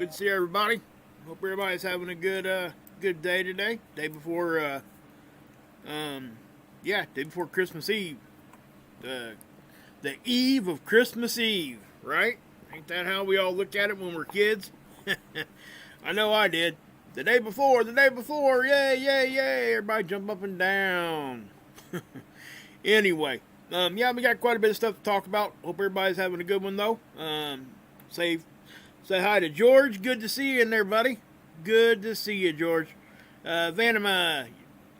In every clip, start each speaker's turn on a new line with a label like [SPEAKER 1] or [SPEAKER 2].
[SPEAKER 1] Good to see everybody. Hope everybody's having a good day today. Day before, day before Christmas Eve. The eve of Christmas Eve, right? Ain't that how we all look at it when we're kids? I know I did. The day before, yay, yay, yay! Everybody jump up and down. Anyway, we got quite a bit of stuff to talk about. Hope everybody's having a good one though. Say hi to George. Good to see you in there, buddy. Good to see you, George. Vanima,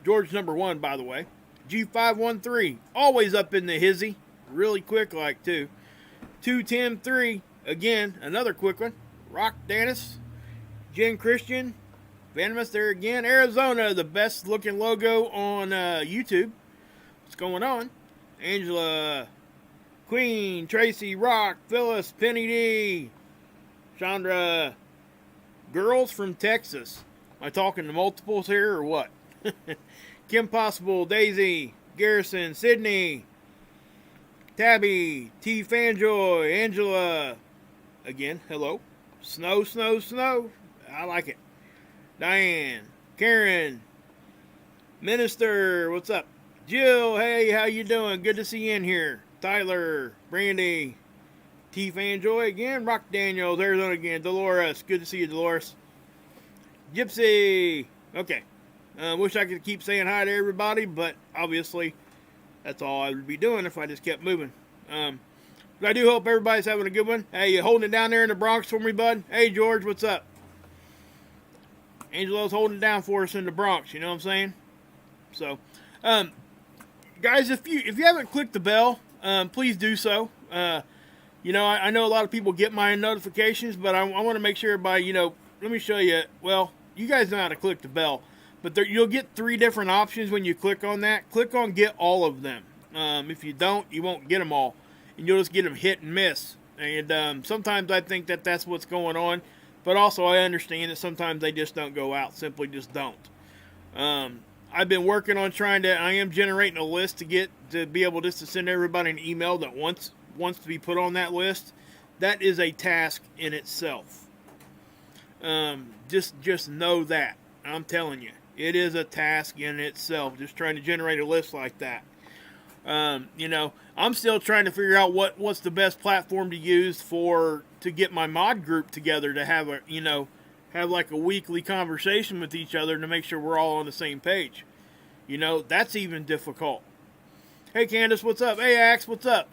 [SPEAKER 1] George number 1, by the way. G513, always up in the hizzy. Really quick like too. 210-3, again, another quick one. Rock Dennis, Jen Christian, Venomous there again. Arizona, the best looking logo on YouTube. What's going on? Angela, Queen, Tracy, Rock, Phyllis, Penny D, Chandra, girls from Texas. Am I talking to multiples here or what? Kim Possible, Daisy, Garrison, Sydney, Tabby, T. Fanjoy, Angela, again, hello. Snow, snow, snow. I like it. Diane, Karen, Minister, what's up? Jill, hey, how you doing? Good to see you in here. Tyler, Brandy, T. Fanjoy again. Rock Daniels, Arizona again. Dolores, good to see you, Dolores. Gypsy, okay. Wish I could keep saying hi to everybody, but obviously that's all I would be doing if I just kept moving. But I do hope everybody's having a good one. Hey, you holding it down there in the Bronx for me, bud? Hey, George, what's up? Angelo's holding it down for us in the Bronx, you know what I'm saying? So, guys, if you haven't clicked the bell, please do so. I know a lot of people get my notifications, but I want to make sure everybody, let me show you. Well, you guys know how to click the bell, but you'll get 3 different options when you click on that. Click on get all of them. If you don't, you won't get them all, and you'll just get them hit and miss. And sometimes I think that that's what's going on, but also I understand that sometimes they just don't go out, simply just don't. I've been working on I am generating a list to be able just to send everybody an email that wants to be put on that list. That is a task in itself. Just know that. I'm telling you, it is a task in itself, just trying to generate a list like that. I'm still trying to figure out what's the best platform to use to get my mod group together to have like a weekly conversation with each other to make sure we're all on the same page. That's even difficult. Hey Candace, what's up? Hey Axe, what's up?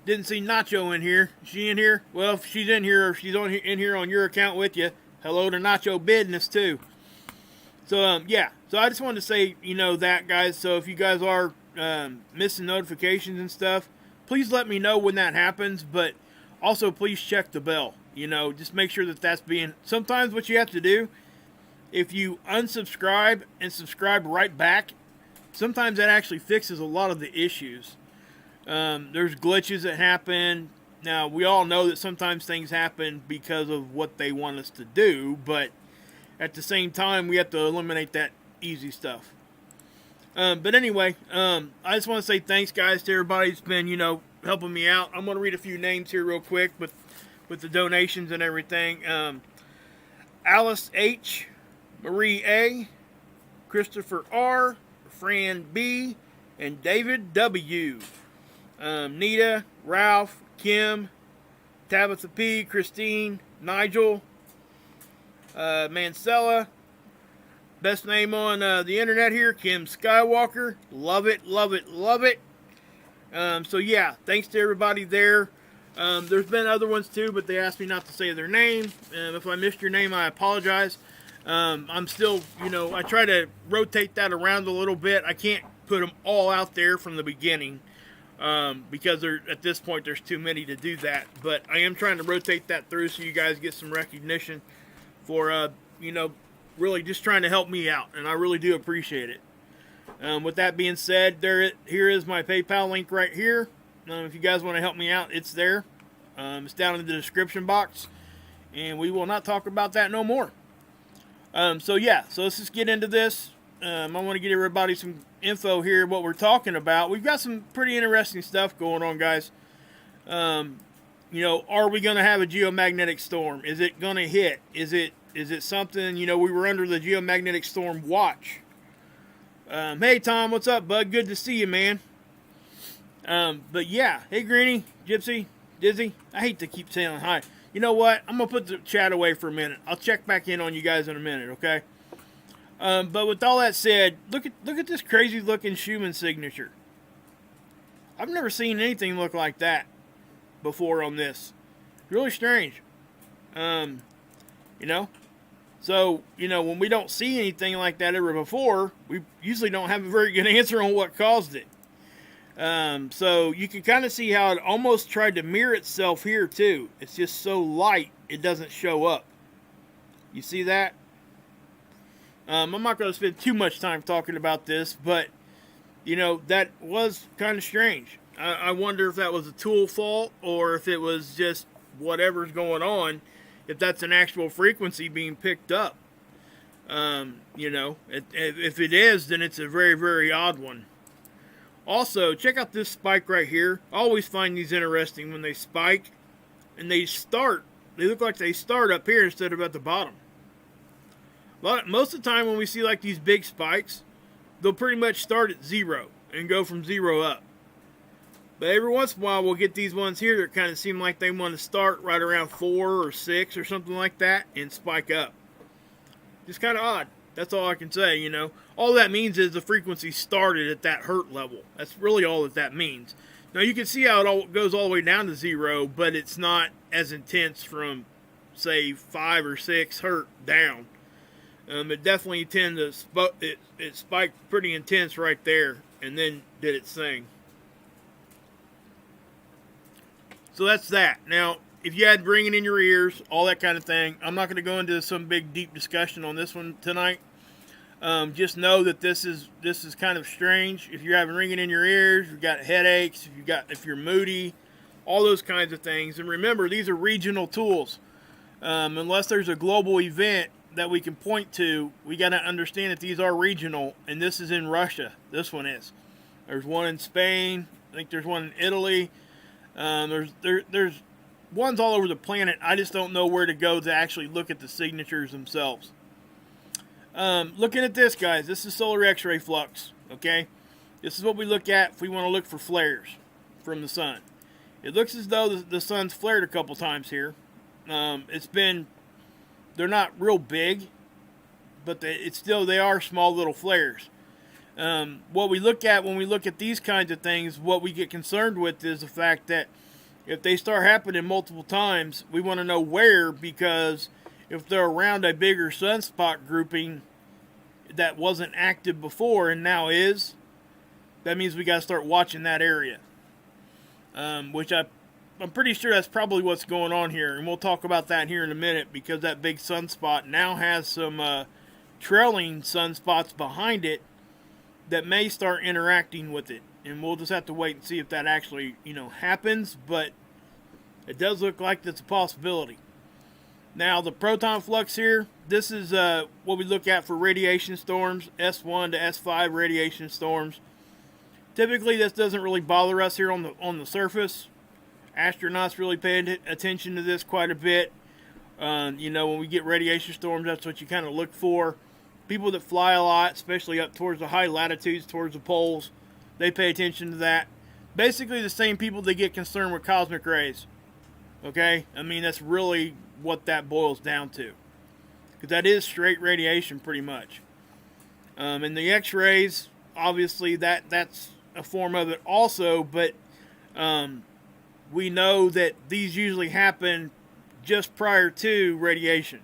[SPEAKER 1] Didn't see Nacho in here. Is she in here? Well, if she's in here, or if she's in here on your account with you, hello to Nacho Business too. So, So I just wanted to say, that, guys. So if you guys are missing notifications and stuff, please let me know when that happens. But also, please check the bell. Just make sure that's being... Sometimes what you have to do, if you unsubscribe and subscribe right back, sometimes that actually fixes a lot of the issues. There's glitches that happen. Now, we all know that sometimes things happen because of what they want us to do, but at the same time, we have to eliminate that easy stuff. But anyway, I just want to say thanks, guys, to everybody that's been, helping me out. I'm going to read a few names here real quick with the donations and everything. Alice H., Marie A., Christopher R., Fran B., and David W., Nita, Ralph, Kim, Tabitha P., Christine, Nigel, Mancella, best name on the internet here, Kim Skywalker. Love it, love it, love it. Thanks to everybody there. There's been other ones too, but they asked me not to say their name. If I missed your name, I apologize. I'm still, I try to rotate that around a little bit. I can't put them all out there from the beginning because at this point there's too many to do that. But I am trying to rotate that through so you guys get some recognition for, really just trying to help me out, and I really do appreciate it. With that being said, here is my PayPal link right here. If you guys want to help me out, it's there. It's down in the description box, and we will not talk about that no more. So let's just get into this. I want to get everybody some info here, what we're talking about. We've got some pretty interesting stuff going on, guys. You know, are we going to have a geomagnetic storm? Is it going to hit? Is it something, you know, we were under the geomagnetic storm watch. Hey, Tom, what's up, bud? Good to see you, man. But yeah, hey, Greeny, Gypsy, Dizzy. I hate to keep saying hi. You know what? I'm going to put the chat away for a minute. I'll check back in on you guys in a minute, okay? But with all that said, look at this crazy looking Schumann signature. I've never seen anything look like that before on this. Really strange. You know? So, you know, when we don't see anything like that ever before, we usually don't have a very good answer on what caused it. So you can kind of see how it almost tried to mirror itself here too. It's just so light, it doesn't show up. You see that? I'm not going to spend too much time talking about this, but, you know, that was kind of strange. I wonder if that was a tool fault or if it was just whatever's going on, if that's an actual frequency being picked up. You know, if it is, then it's a very, very odd one. Also, check out this spike right here. I always find these interesting when they spike and they look like they start up here instead of at the bottom. Most of the time when we see like these big spikes, they'll pretty much start at 0 and go from 0 up. But every once in a while we'll get these ones here that kind of seem like they want to start right around 4 or 6 or something like that and spike up. Just kind of odd. That's all I can say, you know. All that means is the frequency started at that hertz level. That's really all that means. Now you can see how it goes all the way down to 0, but it's not as intense from, say, 5 or 6 hertz down. It definitely it spiked pretty intense right there, and then did its thing. So that's that. Now, if you had ringing in your ears, all that kind of thing, I'm not going to go into some big deep discussion on this one tonight. Just know that this is kind of strange. If you're having ringing in your ears, you've got headaches, if you're moody, all those kinds of things. And remember, these are regional tools. Unless there's a global event that we can point to, we got to understand that these are regional, and this is in Russia. This one is. There's one in Spain. I think there's one in Italy. There's ones all over the planet. I just don't know where to go to actually look at the signatures themselves. Looking at this, guys, this is solar X-ray flux, okay? This is what we look at if we want to look for flares from the sun. It looks as though the sun's flared a couple times here. They're not real big, but they are small little flares. What we look at when we look at these kinds of things, what we get concerned with is the fact that if they start happening multiple times, we want to know where, because if they're around a bigger sunspot grouping that wasn't active before and now is, that means we got to start watching that area. Which I'm pretty sure that's probably what's going on here, and we'll talk about that here in a minute, because that big sunspot now has some trailing sunspots behind it that may start interacting with it, and we'll just have to wait and see if that actually, you know, happens, but it does look like that's a possibility. Now, the proton flux here, this is what we look at for radiation storms, S1 to S5 radiation storms. Typically, this doesn't really bother us here on the surface. Astronauts really pay attention to this quite a bit. You know, when we get radiation storms, that's what you kind of look for. People that fly a lot, especially up towards the high latitudes, towards the poles, they pay attention to that. Basically, the same people that get concerned with cosmic rays. Okay? I mean, that's really what that boils down to. Because that is straight radiation, pretty much. And the X-rays, obviously, that's a form of it also, but we know that these usually happen just prior to radiation.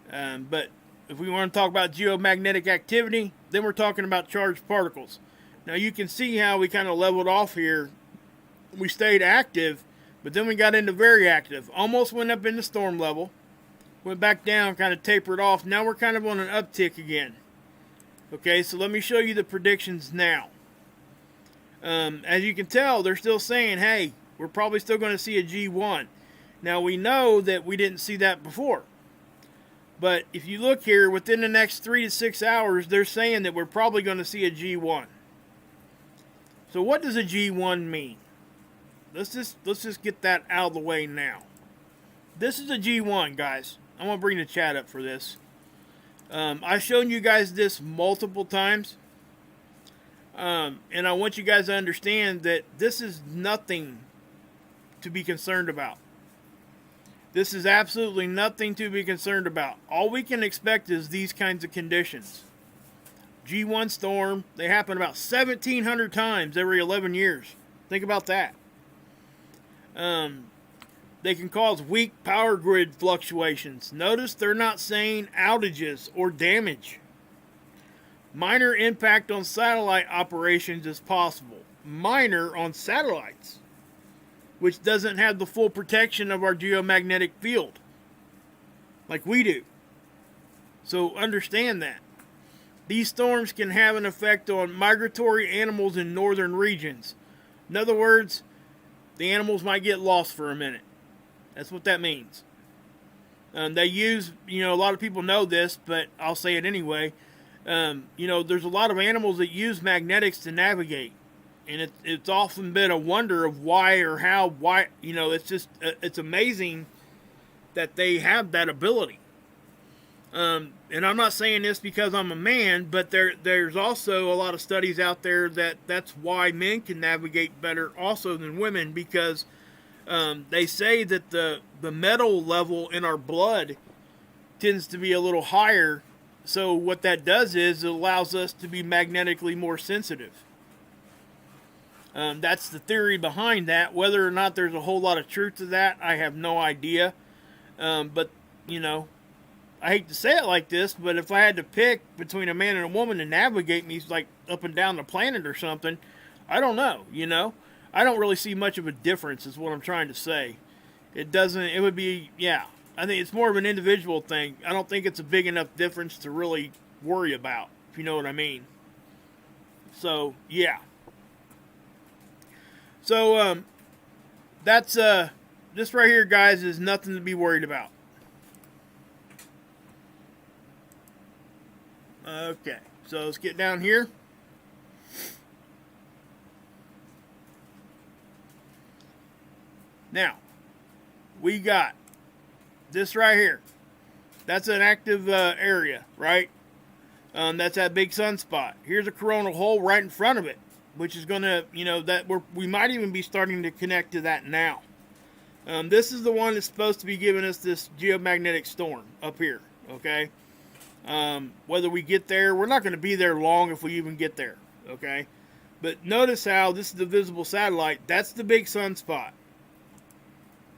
[SPEAKER 1] But if we want to talk about geomagnetic activity, then we're talking about charged particles. Now you can see how we kind of leveled off here. We stayed active, but then we got into very active. Almost went up into storm level. Went back down, kind of tapered off. Now we're kind of on an uptick again. Okay, so let me show you the predictions now. As you can tell, they're still saying, hey, we're probably still going to see a G1. Now we know that we didn't see that before. But if you look here, within the next 3 to 6 hours, they're saying that we're probably going to see a G1. So what does a G1 mean? let's just get that out of the way now. This is a G1, guys. I'm gonna bring the chat up for this. I've shown you guys this multiple times, and I want you guys to understand that this is nothing to be concerned about. This is absolutely nothing to be concerned about. All we can expect is these kinds of conditions. G1 storm, they happen about 1,700 times every 11 years. Think about that. They can cause weak power grid fluctuations. Notice they're not saying outages or damage. Minor impact on satellite operations is possible. Minor on satellites, which doesn't have the full protection of our geomagnetic field like we do. So understand that. These storms can have an effect on migratory animals in northern regions. In other words, the animals might get lost for a minute. That's what that means. They use, a lot of people know this, but I'll say it anyway. There's a lot of animals that use magnetics to navigate. And it's often been a wonder of why or how, it's amazing that they have that ability. And I'm not saying this because I'm a man, but there's also a lot of studies out there that's why men can navigate better also than women, because they say that the metal level in our blood tends to be a little higher. So what that does is it allows us to be magnetically more sensitive. That's the theory behind that. Whether or not there's a whole lot of truth to that, I have no idea. But, I hate to say it like this, but if I had to pick between a man and a woman to navigate me like up and down the planet or something, I don't know, I don't really see much of a difference is what I'm trying to say. It would be, I think it's more of an individual thing. I don't think it's a big enough difference to really worry about, if you know what I mean. So, yeah. So, that's, this right here, guys, is nothing to be worried about. Okay, so let's get down here. Now, we got this right here. That's an active area, right? That's that big sunspot. Here's a coronal hole right in front of it, which is going to, we might even be starting to connect to that now. This is the one that's supposed to be giving us this geomagnetic storm up here, okay? Whether we get there, we're not going to be there long if we even get there, okay? But notice how this is the visible satellite. That's the big sunspot.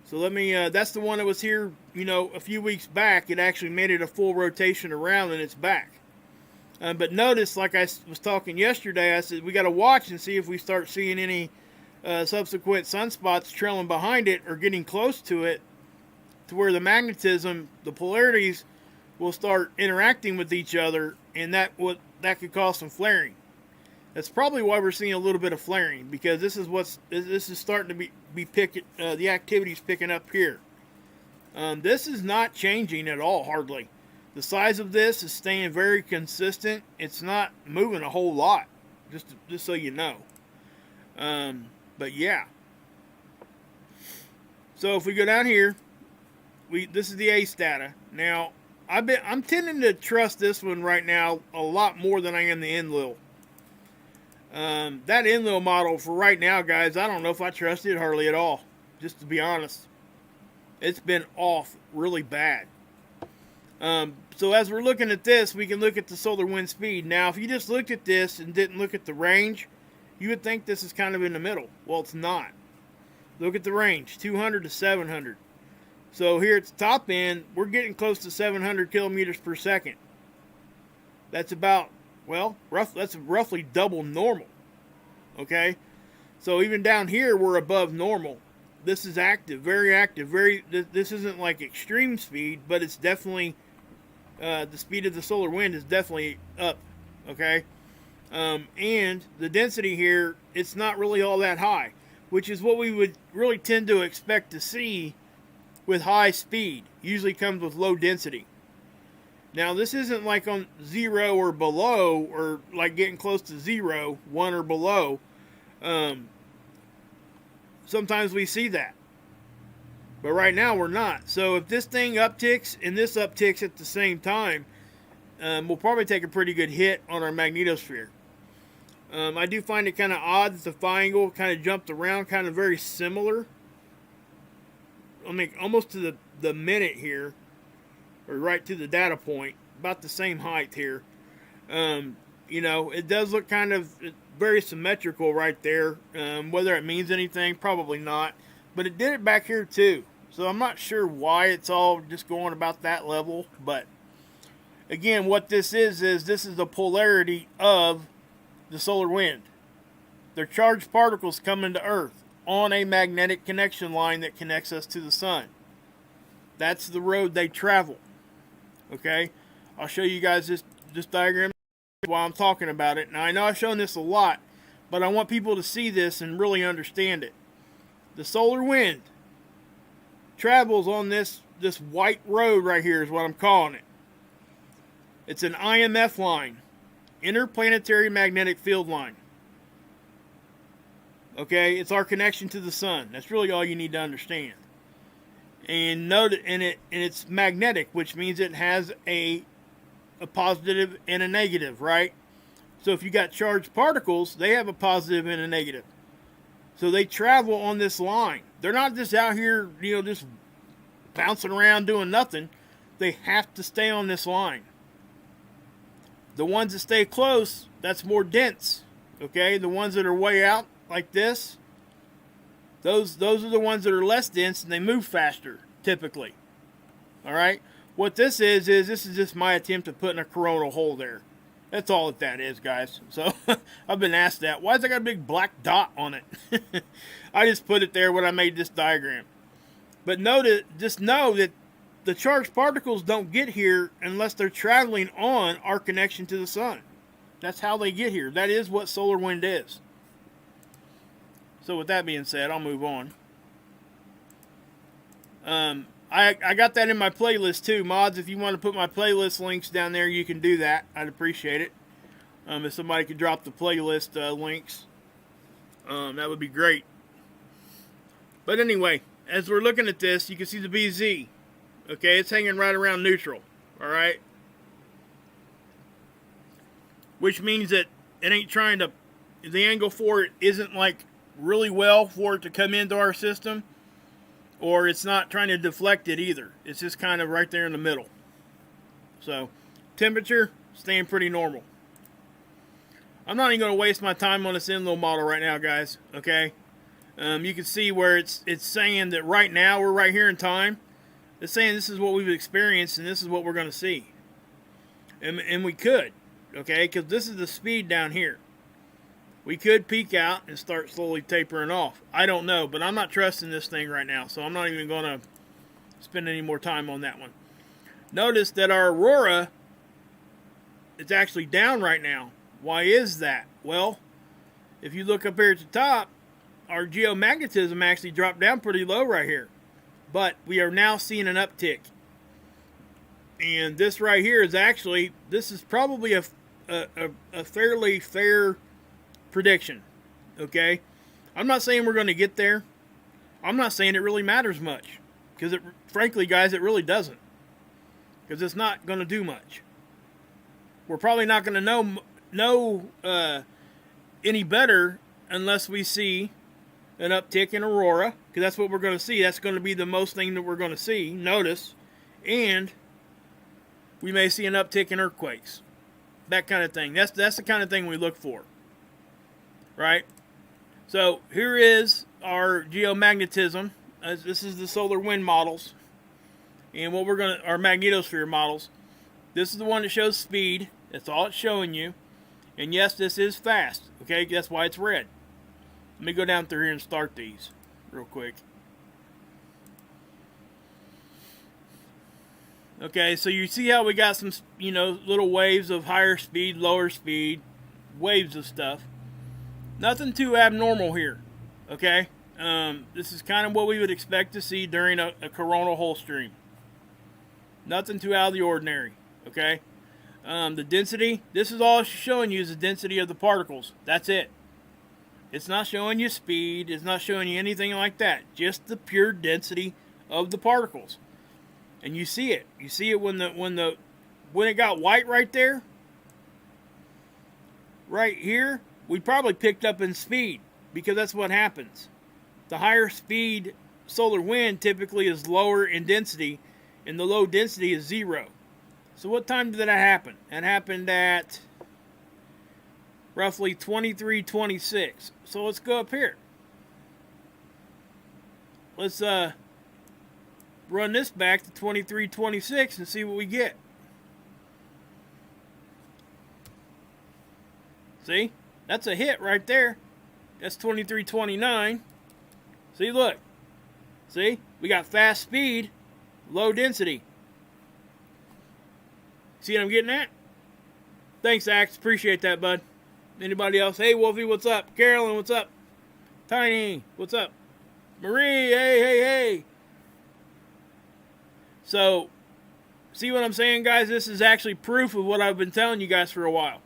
[SPEAKER 1] So let me, that's the one that was here, a few weeks back. It actually made it a full rotation around and it's back. But notice, like I was talking yesterday, I said we got to watch and see if we start seeing any subsequent sunspots trailing behind it or getting close to it, to where the magnetism, the polarities, will start interacting with each other, and that could cause some flaring. That's probably why we're seeing a little bit of flaring, because this is starting to be picking, the activity's picking up here. This is not changing at all, hardly. The size of this is staying very consistent. It's not moving a whole lot, just so you know. But yeah. So if we go down here, this is the ACE data. Now, I'm tending to trust this one right now a lot more than I am the Enlil. That Enlil model for right now, guys, I don't know if I trust it hardly at all. Just to be honest, it's been off really bad. So as we're looking at this, we can look at the solar wind speed. Now, if you just looked at this and didn't look at the range, you would think this is kind of in the middle. Well, it's not. Look at the range, 200 to 700. So here at the top end, we're getting close to 700 kilometers per second. That's about, that's roughly double normal. Okay? So even down here, we're above normal. This is active, very active. This isn't like extreme speed, but it's definitely, the speed of the solar wind is definitely up. Okay? And the density here, it's not really all that high, which is what we would really tend to expect to see with high speed. Usually comes with low density. Now, this isn't like on 0 or below, or like getting close to 0, 1 or below. sometimes we see that. But right now we're not. So if this thing upticks and this upticks at the same time, we'll probably take a pretty good hit on our magnetosphere. I do find it kind of odd that the phi angle kind of jumped around, kind of very similar. I mean, almost to the minute here, or right to the data point, about the same height here. You know, it does look kind of very symmetrical right there. Whether it means anything, probably not. But it did it back here too. So I'm not sure why it's all just going about that level. But again, what this is this is the polarity of the solar wind. They're charged particles coming to Earth on a magnetic connection line that connects us to the sun. That's the road they travel. Okay? I'll show you guys this diagram while I'm talking about it. Now, I know I've shown this a lot, but I want people to see this and really understand it. The solar wind travels on this white road right here is what I'm calling it. It's an IMF line, interplanetary magnetic field line. Okay, it's our connection to the sun. That's really all you need to understand. And note it, and it's magnetic, which means it has a positive and a negative, right? So if you got charged particles, they have a positive and a negative. So they travel on this line. They're not just out here, you know, just bouncing around doing nothing. They have to stay on this line. The ones that stay close, that's more dense. Okay, the ones that are way out like this, those are the ones that are less dense and they move faster, typically. All right. What this is this is just my attempt at putting a coronal hole there. That's all that is, guys. So I've been asked that. Why's I got a big black dot on it? I just put it there when I made this diagram. But just know that the charged particles don't get here unless they're traveling on our connection to the sun. That's how they get here. That is what solar wind is. So with that being said, I'll move on. I got that in my playlist too. Mods, if you want to put my playlist links down there, you can do that. I'd appreciate it. If somebody could drop the playlist links, that would be great. But anyway, as we're looking at this, you can see the BZ. Okay, it's hanging right around neutral. All right. Which means that it ain't trying to, the angle for it isn't like really well for it to come into our system, or it's not trying to deflect it either. It's just kind of right there in the middle. So, temperature, staying pretty normal. I'm not even going to waste my time on this little model right now, guys. Okay? You can see where it's saying that right now, we're right here in time. It's saying this is what we've experienced and this is what we're going to see. And we could, okay? Because this is the speed down here. We could peak out and start slowly tapering off. I don't know, but I'm not trusting this thing right now, so I'm not even going to spend any more time on that one. Notice that our aurora is actually down right now. Why is that? Well, if you look up here at the top, our geomagnetism actually dropped down pretty low right here. But we are now seeing an uptick. And this right here is actually, this is probably a fairly fair prediction. Okay? I'm not saying we're going to get there. I'm not saying it really matters much. Because frankly, guys, it really doesn't. Because it's not going to do much. We're probably not going to know any better unless we see an uptick in aurora, because that's what we're going to see. That's going to be the most thing that we're going to see. Notice, and we may see an uptick in earthquakes, that kind of thing. That's the kind of thing we look for, right? So here is our geomagnetism. This is the solar wind models, and what our magnetosphere models. This is the one that shows speed. That's all it's showing you. And yes, this is fast. Okay, that's why it's red. Let me go down through here and start these real quick. Okay, so you see how we got some, little waves of higher speed, lower speed, waves of stuff. Nothing too abnormal here. Okay, this is kind of what we would expect to see during a coronal hole stream. Nothing too out of the ordinary. Okay, the density. This is all it's showing you is the density of the particles. That's it. It's not showing you speed. It's not showing you anything like that. Just the pure density of the particles. And you see it. You see it when it got white right there. Right here, we probably picked up in speed because that's what happens. The higher speed solar wind typically is lower in density, and the low density is 0. So what time did that happen? It happened at roughly 23:26. So let's go up here. Let's run this back to 23:26 and see what we get. See? That's a hit right there. That's 23:29. See, look. See? We got fast speed, low density. See what I'm getting at? Thanks, Axe. Appreciate that, bud. Anybody else? Hey, Wolfie, what's up? Carolyn, what's up? Tiny, what's up? Marie, hey. So, see what I'm saying, guys? This is actually proof of what I've been telling you guys for a while.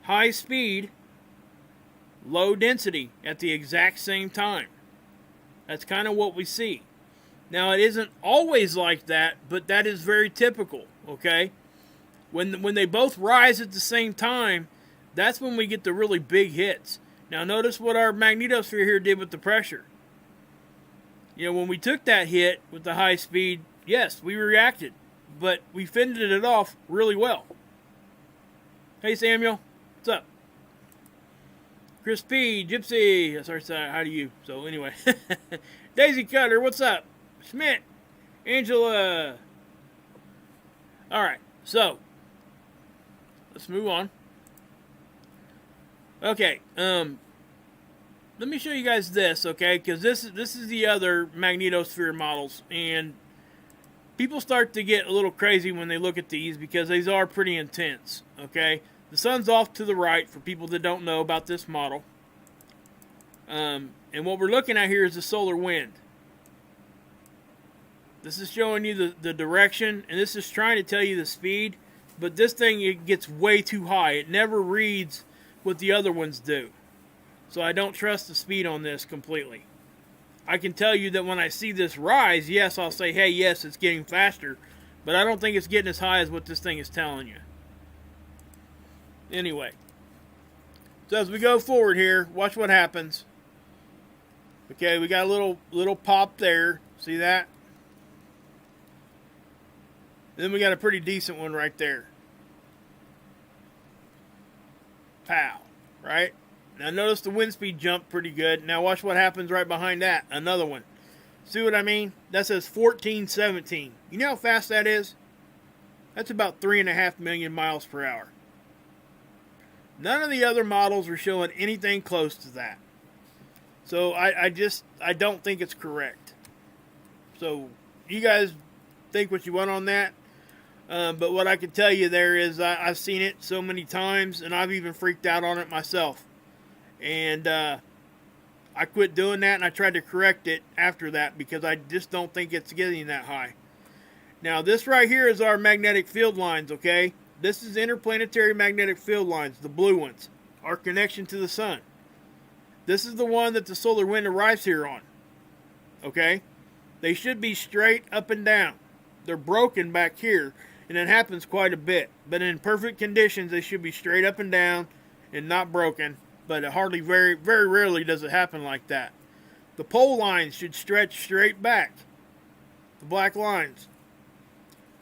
[SPEAKER 1] High speed, low density at the exact same time. That's kind of what we see. Now, it isn't always like that, but that is very typical, okay? When they both rise at the same time, that's when we get the really big hits. Now, notice what our magnetosphere here did with the pressure. You know, when we took that hit with the high speed, yes, we reacted, but we fended it off really well. Hey, Samuel. What's up? Chris P, Gypsy, sorry, how do you? So anyway, Daisy Cutter, what's up? Schmidt, Angela. All right, so let's move on. Okay, let me show you guys this, okay? Because this is the other magnetosphere models, and people start to get a little crazy when they look at these because these are pretty intense, okay? The sun's off to the right for people that don't know about this model. And what we're looking at here is the solar wind. This is showing you the direction, and this is trying to tell you the speed, but this thing, it gets way too high. It never reads what the other ones do. So I don't trust the speed on this completely. I can tell you that when I see this rise, yes, I'll say, hey, yes, it's getting faster, but I don't think it's getting as high as what this thing is telling you. Anyway, so as we go forward here, watch what happens. Okay, we got a little pop there. See that? Then we got a pretty decent one right there. Pow, right? Now notice the wind speed jumped pretty good. Now watch what happens right behind that. Another one. See what I mean? That says 1417. You know how fast that is? That's about 3.5 million miles per hour. None of the other models are showing anything close to that. So I don't think it's correct. So you guys think what you want on that. But what I can tell you there is I've seen it so many times, and I've even freaked out on it myself. And I quit doing that, and I tried to correct it after that because I just don't think it's getting that high. Now this right here is our magnetic field lines, okay? This is interplanetary magnetic field lines, the blue ones, our connection to the sun. This is the one that the solar wind arrives here on, okay? They should be straight up and down. They're broken back here, and it happens quite a bit. But in perfect conditions, they should be straight up and down and not broken. But it hardly, very, very rarely does it happen like that. The pole lines should stretch straight back. The black lines.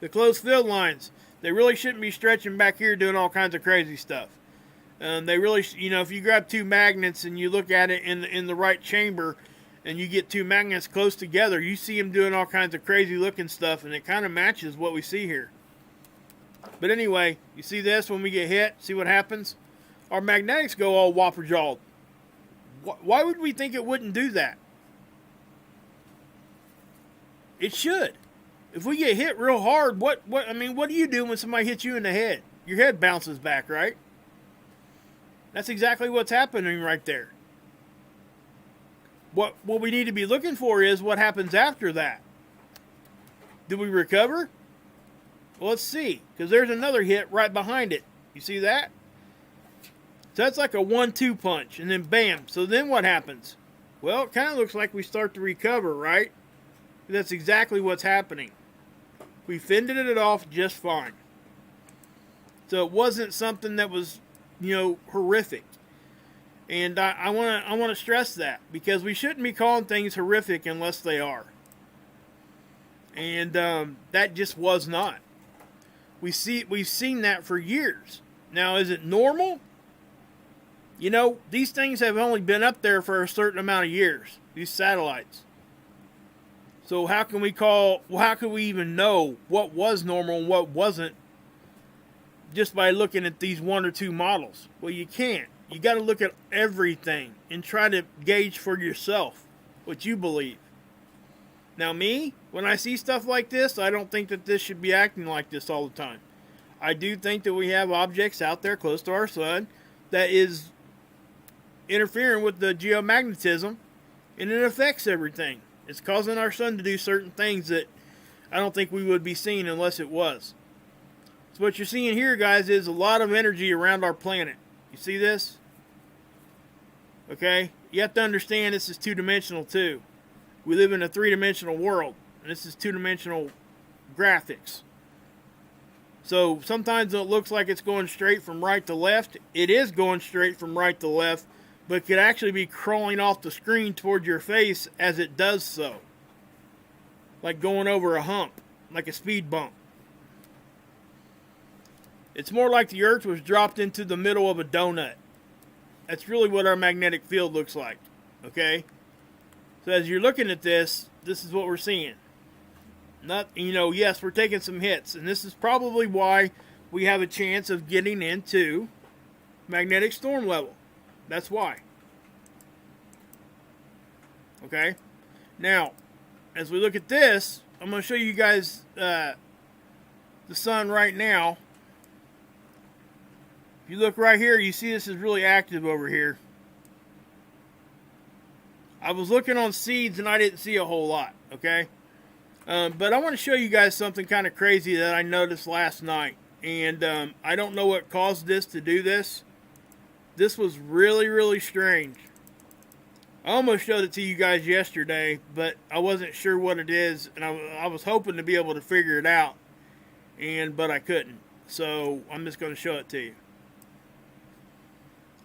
[SPEAKER 1] The closed field lines, they really shouldn't be stretching back here doing all kinds of crazy stuff. They really, you know, if you grab two magnets and you look at it in the right chamber and you get two magnets close together, you see them doing all kinds of crazy looking stuff, and it kind of matches what we see here. But anyway, you see this when we get hit? See what happens? Our magnetics go all whopper-jawed. Why would we think it wouldn't do that? It should. If we get hit real hard, what do you do when somebody hits you in the head? Your head bounces back, right? That's exactly what's happening right there. What we need to be looking for is what happens after that. Do we recover? Well, let's see, because there's another hit right behind it. You see that? So that's like a 1-2 punch, and then bam. So then what happens? Well, it kind of looks like we start to recover, right? That's exactly what's happening. We fended it off just fine. So it wasn't something that was, horrific. And I want to stress that, because we shouldn't be calling things horrific unless they are. And that just was not. We've seen that for years. Now, is it normal? These things have only been up there for a certain amount of years, these satellites. So how can we even know what was normal and what wasn't just by looking at these 1 or 2 models? Well, you can't. You got to look at everything and try to gauge for yourself what you believe. Now me, when I see stuff like this, I don't think that this should be acting like this all the time. I do think that we have objects out there close to our sun that is interfering with the geomagnetism, and it affects everything. It's causing our sun to do certain things that I don't think we would be seeing unless it was. So what you're seeing here, guys, is a lot of energy around our planet. You see this? Okay? You have to understand this is 2-dimensional too. We live in a 3-dimensional world, and this is 2-dimensional graphics. So sometimes it looks like it's going straight from right to left. It is going straight from right to left, but it could actually be crawling off the screen toward your face as it does so. Like going over a hump, like a speed bump. It's more like the Earth was dropped into the middle of a donut. That's really what our magnetic field looks like. Okay? So as you're looking at this, this is what we're seeing. Yes, we're taking some hits, and this is probably why we have a chance of getting into magnetic storm level. That's why. Okay? Now, as we look at this, I'm going to show you guys the sun right now. If you look right here, you see this is really active over here. I was looking on seeds and I didn't see a whole lot, okay? But I want to show you guys something kind of crazy that I noticed last night. And I don't know what caused this to do this. This was really, really strange. I almost showed it to you guys yesterday, but I wasn't sure what it is. And I was hoping to be able to figure it out. But I couldn't. So I'm just going to show it to you.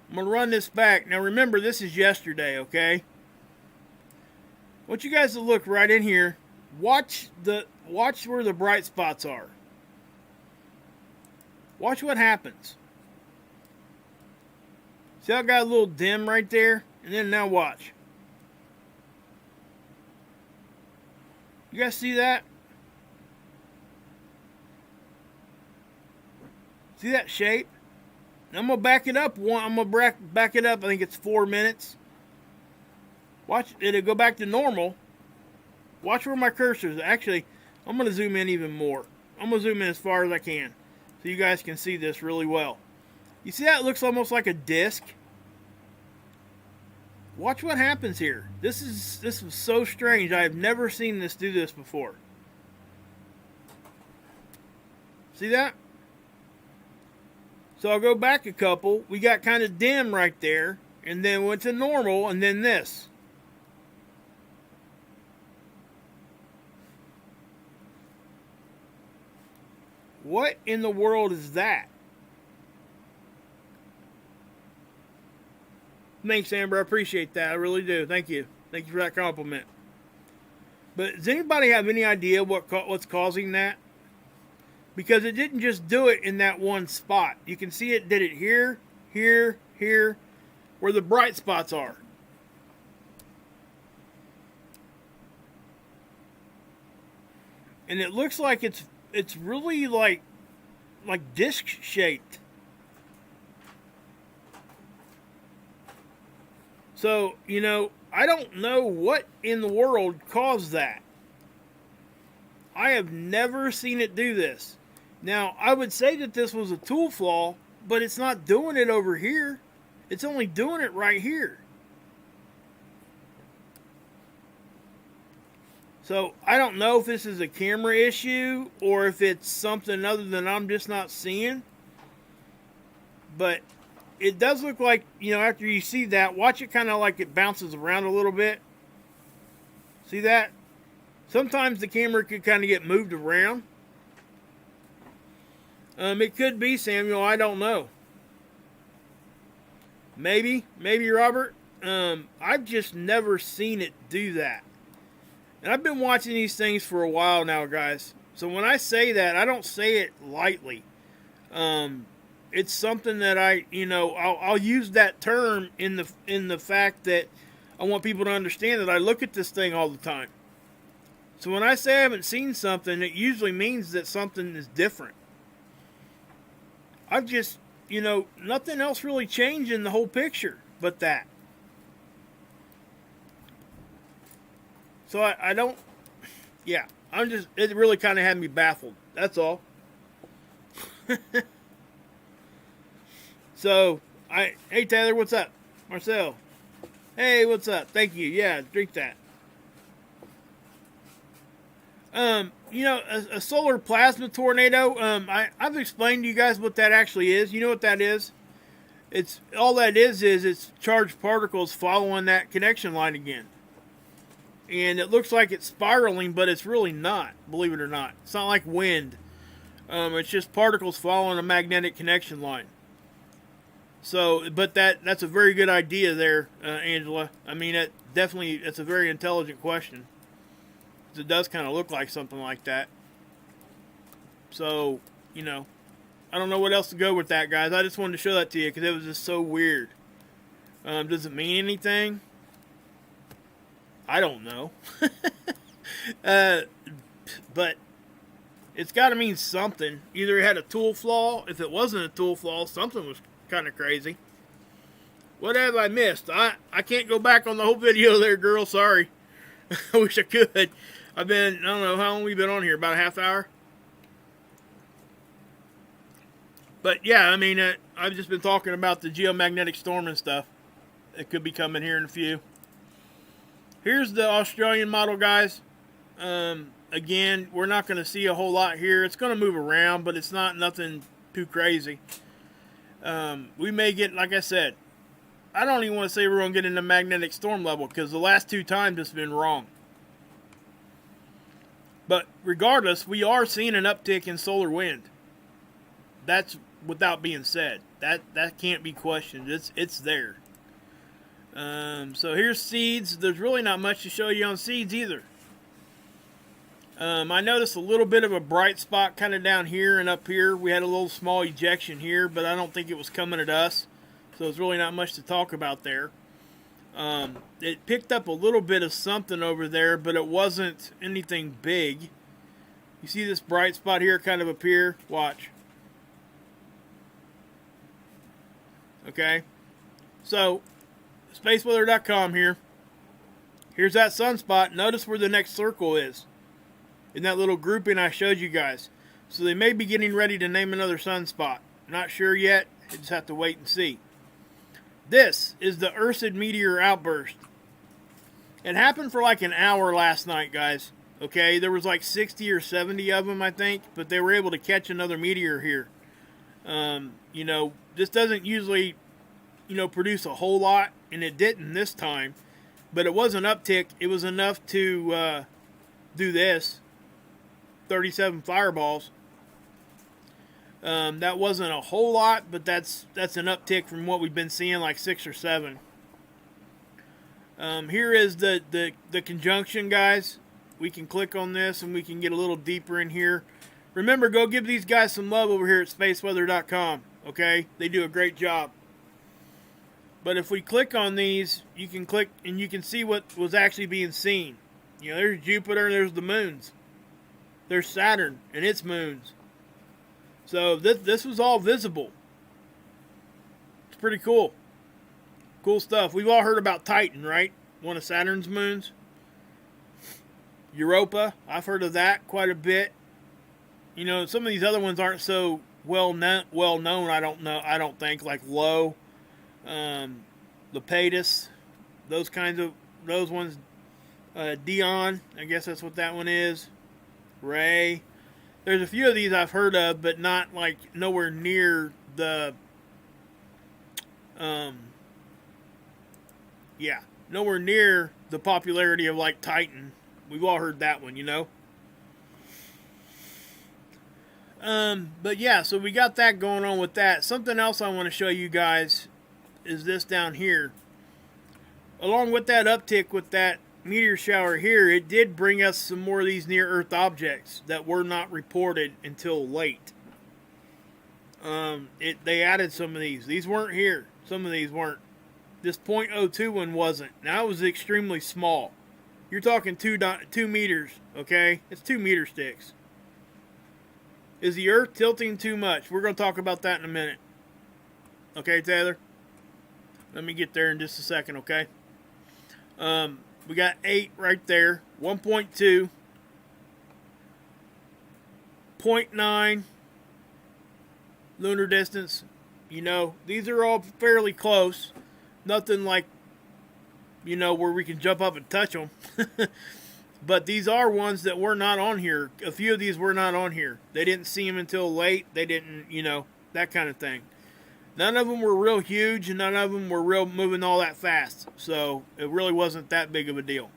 [SPEAKER 1] I'm going to run this back. Now remember, this is yesterday, okay? I want you guys to look right in here. Watch where the bright spots are. Watch what happens. See how I got a little dim right there? And then now watch. You guys see that? See that shape? Now I'm going to back it up. I'm going to back it up. I think it's 4 minutes. Watch. It'll go back to normal. Watch where my cursor is. Actually, I'm going to zoom in even more. I'm going to zoom in as far as I can so you guys can see this really well. You see that? It looks almost like a disc. Watch what happens here. This is so strange. I have never seen this do this before. See that? So I'll go back a couple. We got kind of dim right there. And then went to normal. And then this. What in the world is that? Thanks, Amber. I appreciate that. I really do. Thank you. Thank you for that compliment. But does anybody have any idea what's causing that? Because it didn't just do it in that one spot. You can see it did it here, here, here, where the bright spots are. And it looks like it's really like disc shaped. So, I don't know what in the world caused that. I have never seen it do this. Now, I would say that this was a tool flaw, but it's not doing it over here. It's only doing it right here. So, I don't know if this is a camera issue or if it's something other than I'm just not seeing. But it does look like, after you see that, watch it kind of like it bounces around a little bit. See that? Sometimes the camera could kind of get moved around. It could be, Samuel. I don't know. Maybe Robert. I've just never seen it do that. And I've been watching these things for a while now, guys. So when I say that, I don't say it lightly. It's something that I'll use that term in the fact that I want people to understand that I look at this thing all the time. So when I say I haven't seen something, it usually means that something is different. I've just, nothing else really changed in the whole picture but that. So I don't, yeah, it really kind of had me baffled. That's all. So, hey Taylor, what's up? Marcel, hey, what's up? Thank you. Yeah, drink that. A solar plasma tornado, I've explained to you guys what that actually is. You know what that is? It's charged particles following that connection line again. And it looks like it's spiraling, but it's really not, believe it or not. It's not like wind. It's just particles following a magnetic connection line. So, but that's a very good idea there, Angela. I mean, it's a very intelligent question. It does kind of look like something like that. So, I don't know what else to go with that, guys. I just wanted to show that to you because it was just so weird. Does it mean anything? I don't know. But it's got to mean something. Either it had a tool flaw. If it wasn't a tool flaw, something was kind of crazy. What have I missed? I can't go back on the whole video there, girl. Sorry. I wish I could. I don't know how long we've been on here. About a half hour. But yeah, I mean, I've just been talking about the geomagnetic storm and stuff. It could be coming here in a few. Here's the Australian model, guys. Again, we're not going to see a whole lot here. It's going to move around, but it's not nothing too crazy. We may get, like I said, I don't even want to say we're going to get into magnetic storm level because the last two times it's been wrong. But regardless, we are seeing an uptick in solar wind. That's without being said. That can't be questioned. It's there. So here's seeds. There's really not much to show you on seeds either. I noticed a little bit of a bright spot kind of down here and up here. We had a little small ejection here, but I don't think it was coming at us. So there's really not much to talk about there. It picked up a little bit of something over there, but it wasn't anything big. You see this bright spot here kind of appear? Watch. Okay. So, spaceweather.com here. Here's that sunspot. Notice where the next circle is. In that little grouping I showed you guys. So they may be getting ready to name another sunspot. Not sure yet. You just have to wait and see. This is the Ursid meteor outburst. It happened for like an hour last night, guys. Okay, there was like 60 or 70 of them, I think. But they were able to catch another meteor here. This doesn't usually, produce a whole lot. And it didn't this time. But it was an uptick. It was enough to do this. 37 fireballs. That wasn't a whole lot, but that's an uptick from what we've been seeing, like 6 or 7. Here is the conjunction, guys. We can click on this and we can get a little deeper in here. Remember, go give these guys some love over here at spaceweather.com. Okay, they do a great job. But if we click on these, you can click and you can see what was actually being seen. There's Jupiter and there's the moons. There's Saturn and its moons. So this was all visible. It's pretty cool. Cool stuff. We've all heard about Titan, right? One of Saturn's moons. Europa, I've heard of that quite a bit. Some of these other ones aren't so well known. I don't think, like Lo, Lepidus, those ones. Dion, I guess that's what that one is. Ray. There's a few of these I've heard of, but not like nowhere near the Um, yeah, nowhere near the popularity of like Titan. We've all heard that one, you know. But yeah, so we got that going on with that. Something else I want to show you guys is this down here. Along with that uptick with that meteor shower here, it did bring us some more of these near-Earth objects that were not reported until late. They added some of these. These weren't here. Some of these weren't. This .02 one wasn't. Now it was extremely small. You're talking 2 meters, okay? It's 2 meter sticks. Is the Earth tilting too much? We're going to talk about that in a minute. Okay, Taylor? Let me get there in just a second, okay? We got 8 right there. 1.2. 0.9 lunar distance. You know, these are all fairly close. Nothing like, you know, where we can jump up and touch them. But these are ones that were not on here. A few of these were not on here. They didn't see them until late. They didn't, you know, that kind of thing. None of them were real huge, and none of them were real moving all that fast. So it really wasn't that big of a deal.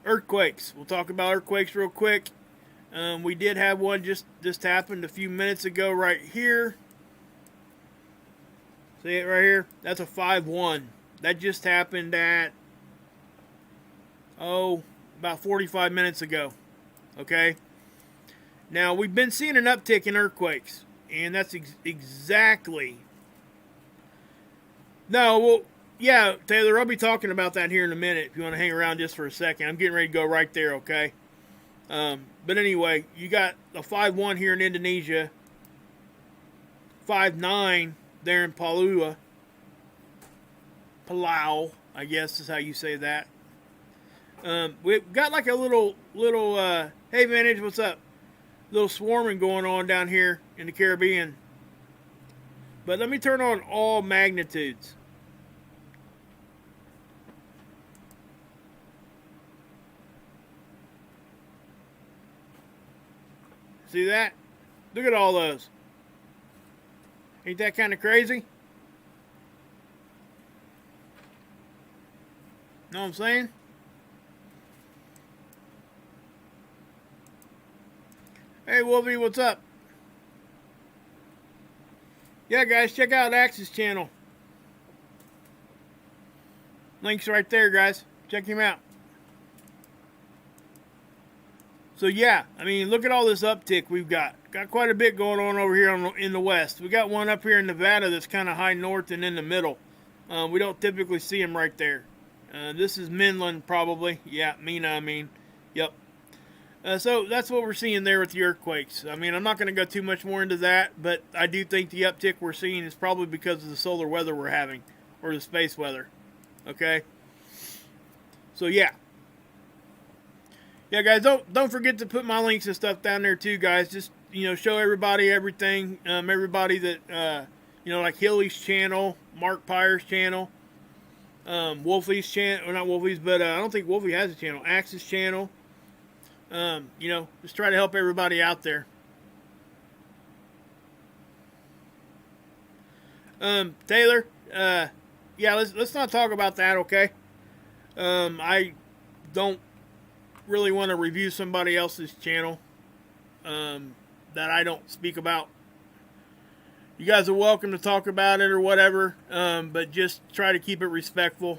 [SPEAKER 1] Earthquakes. We'll talk about earthquakes real quick. We did have one just happened a few minutes ago right here. See it right here? That's a 5.1. That just happened at, about 45 minutes ago. Okay? Now, we've been seeing an uptick in earthquakes. And that's exactly... No, well, yeah, Taylor, I'll be talking about that here in a minute if you want to hang around just for a second. I'm getting ready to go right there, okay? But anyway, you got a 5.1 here in Indonesia. 5.9 there in Palau, I guess is how you say that. We've got like a little, hey Vantage, what's up? Little swarming going on down here in the Caribbean. But let me turn on all magnitudes. See that? Look at all those. Ain't that kind of crazy? Know what I'm saying? Hey Wolfie, what's up? Yeah guys, check out Axe's channel. Link's right there, guys. Check him out. So yeah, I mean, look at all this uptick we've got. Got quite a bit going on over here in the west. We got one up here in Nevada that's kind of high north and in the middle. We don't typically see them right there. This is Midland probably. Yeah, Mina, I mean. Yep. So that's what we're seeing there with the earthquakes. I mean, I'm not going to go too much more into that, but I do think the uptick we're seeing is probably because of the solar weather we're having, or the space weather. Okay? So yeah. Yeah, guys, don't forget to put my links and stuff down there too, guys. Just, you know, show everybody everything. Everybody that, you know, like Hilly's channel, Mark Pyre's channel, Wolfie's channel, or not Wolfie's, but I don't think Wolfie has a channel. Axe's channel. You know, just try to help everybody out there. Taylor, yeah, let's not talk about that, okay? I don't really want to review somebody else's channel that I don't speak about. You guys are welcome to talk about it or whatever, but just try to keep it respectful.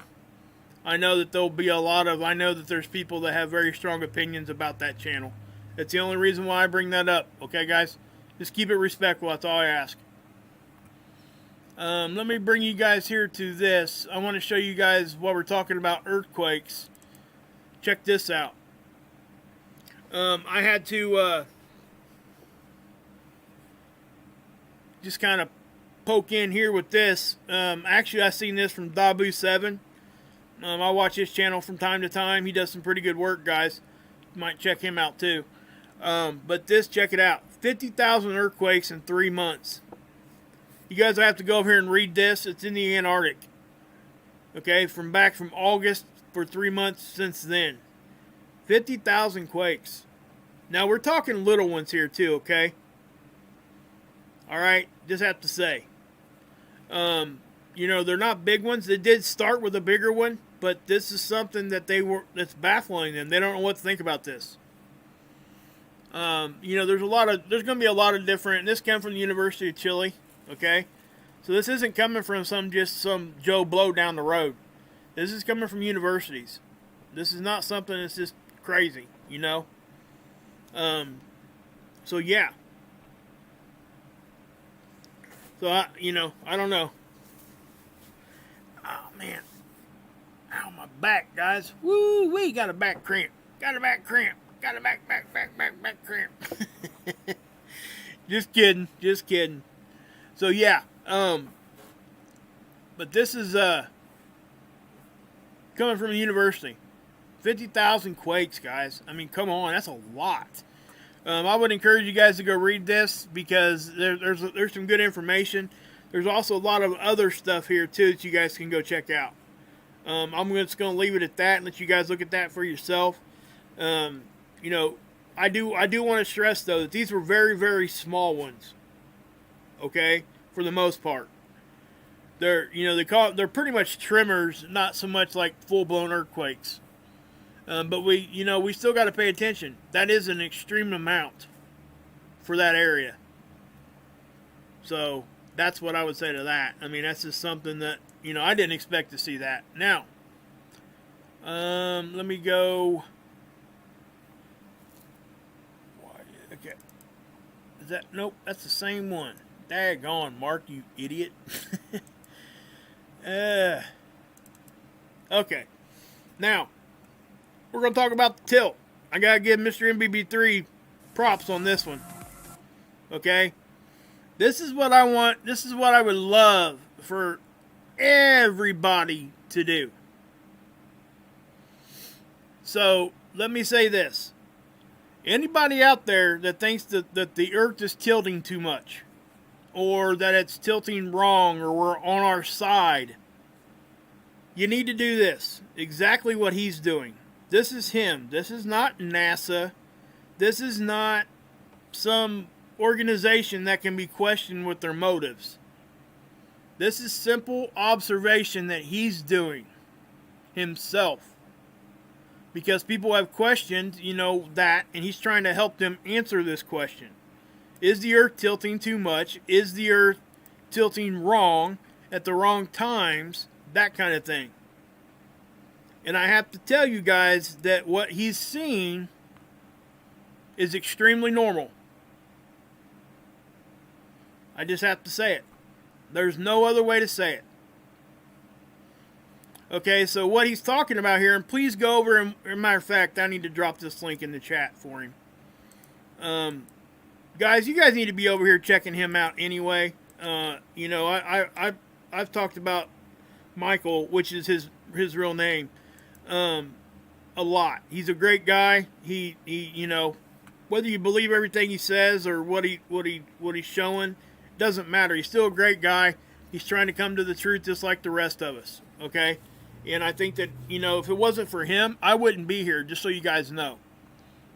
[SPEAKER 1] I know that there'll be I know that there's people that have very strong opinions about that channel. That's the only reason why I bring that up. Okay, guys? Just keep it respectful. That's all I ask. Let me bring you guys here to this. I want to show you guys while we're talking about earthquakes. Check this out. I had to just kind of poke in here with this. Actually, I seen this from Dabu7. I watch his channel from time to time. He does some pretty good work, guys. You might check him out too. But this, check it out. 50,000 earthquakes in 3 months. You guys have to go over here and read this. It's in the Antarctic. Okay, from August for 3 months since then. 50,000 quakes. Now, we're talking little ones here too, okay? Alright, just have to say. they're not big ones. They did start with a bigger one, but this is something that that's baffling them. They don't know what to think about this. There's going to be a lot of different. This came from the University of Chile, okay? So this isn't coming from some Joe Blow down the road. This is coming from universities. This is not something that's just crazy, So yeah. So I don't know. Oh man. Ow, my back, guys. Woo wee, got a back cramp. Got a back cramp. Got a back cramp. Just kidding. So yeah, but this is coming from a university. 50,000 quakes, guys. I mean, come on, that's a lot. I would encourage you guys to go read this because there's some good information. There's also a lot of other stuff here too that you guys can go check out. I'm just going to leave it at that and let you guys look at that for yourself. I do want to stress though that these were very, very small ones. Okay, for the most part, they're they're pretty much tremors, not so much like full blown earthquakes. But we still got to pay attention. That is an extreme amount for that area. So that's what I would say to that. I mean, that's just something that I didn't expect to see that. Now, let me go. Okay, is that nope? That's the same one. Daggone, Mark, you idiot. Okay, now we're going to talk about the tilt. I got to give Mr. MBB3 props on this one. Okay? This is what I want. This is what I would love for everybody to do. So, let me say this. Anybody out there that thinks that the Earth is tilting too much, or that it's tilting wrong, or we're on our side, you need to do this. Exactly what he's doing. This is him. This is not NASA. This is not some organization that can be questioned with their motives. This is simple observation that he's doing himself. Because people have questioned, that, and he's trying to help them answer this question. Is the Earth tilting too much? Is the Earth tilting wrong at the wrong times? That kind of thing. And I have to tell you guys that what he's seeing is extremely normal. I just have to say it. There's no other way to say it. Okay, so what he's talking about here, and please go over, and as a matter of fact, I need to drop this link in the chat for him. Guys, you guys need to be over here checking him out anyway. I've talked about Michael, which is his real name, a lot. He's a great guy. He whether you believe everything he says or what he's showing, doesn't matter. He's still a great guy. He's trying to come to the truth just like the rest of us. Okay? And I think that, if it wasn't for him, I wouldn't be here, just so you guys know.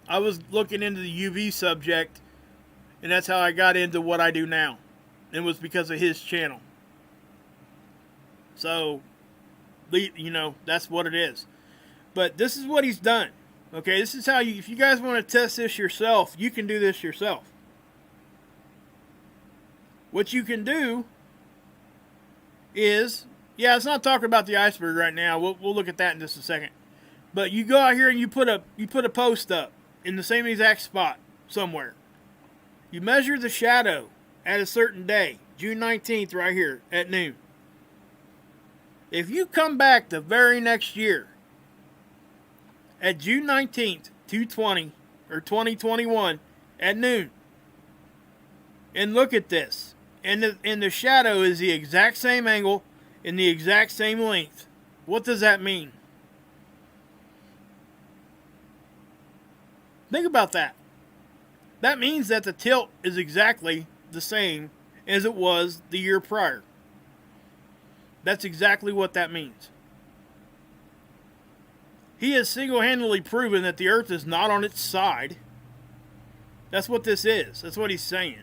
[SPEAKER 1] I was looking into the UV subject, and that's how I got into what I do now. It was because of his channel. So, that's what it is. But this is what he's done. Okay, this is how if you guys want to test this yourself, you can do this yourself. What you can do is, let's not talk about the iceberg right now. We'll look at that in just a second. But you go out here and you put a post up in the same exact spot somewhere. You measure the shadow at a certain day, June 19th, right here at noon. If you come back the very next year at June 19th, 2020 or 2021 at noon, and look at this, and the shadow is the exact same angle in the exact same length. What does that mean? Think about that. That means that the tilt is exactly the same as it was the year prior. That's exactly what that means. He has single-handedly proven that the Earth is not on its side. That's what this is. That's what he's saying.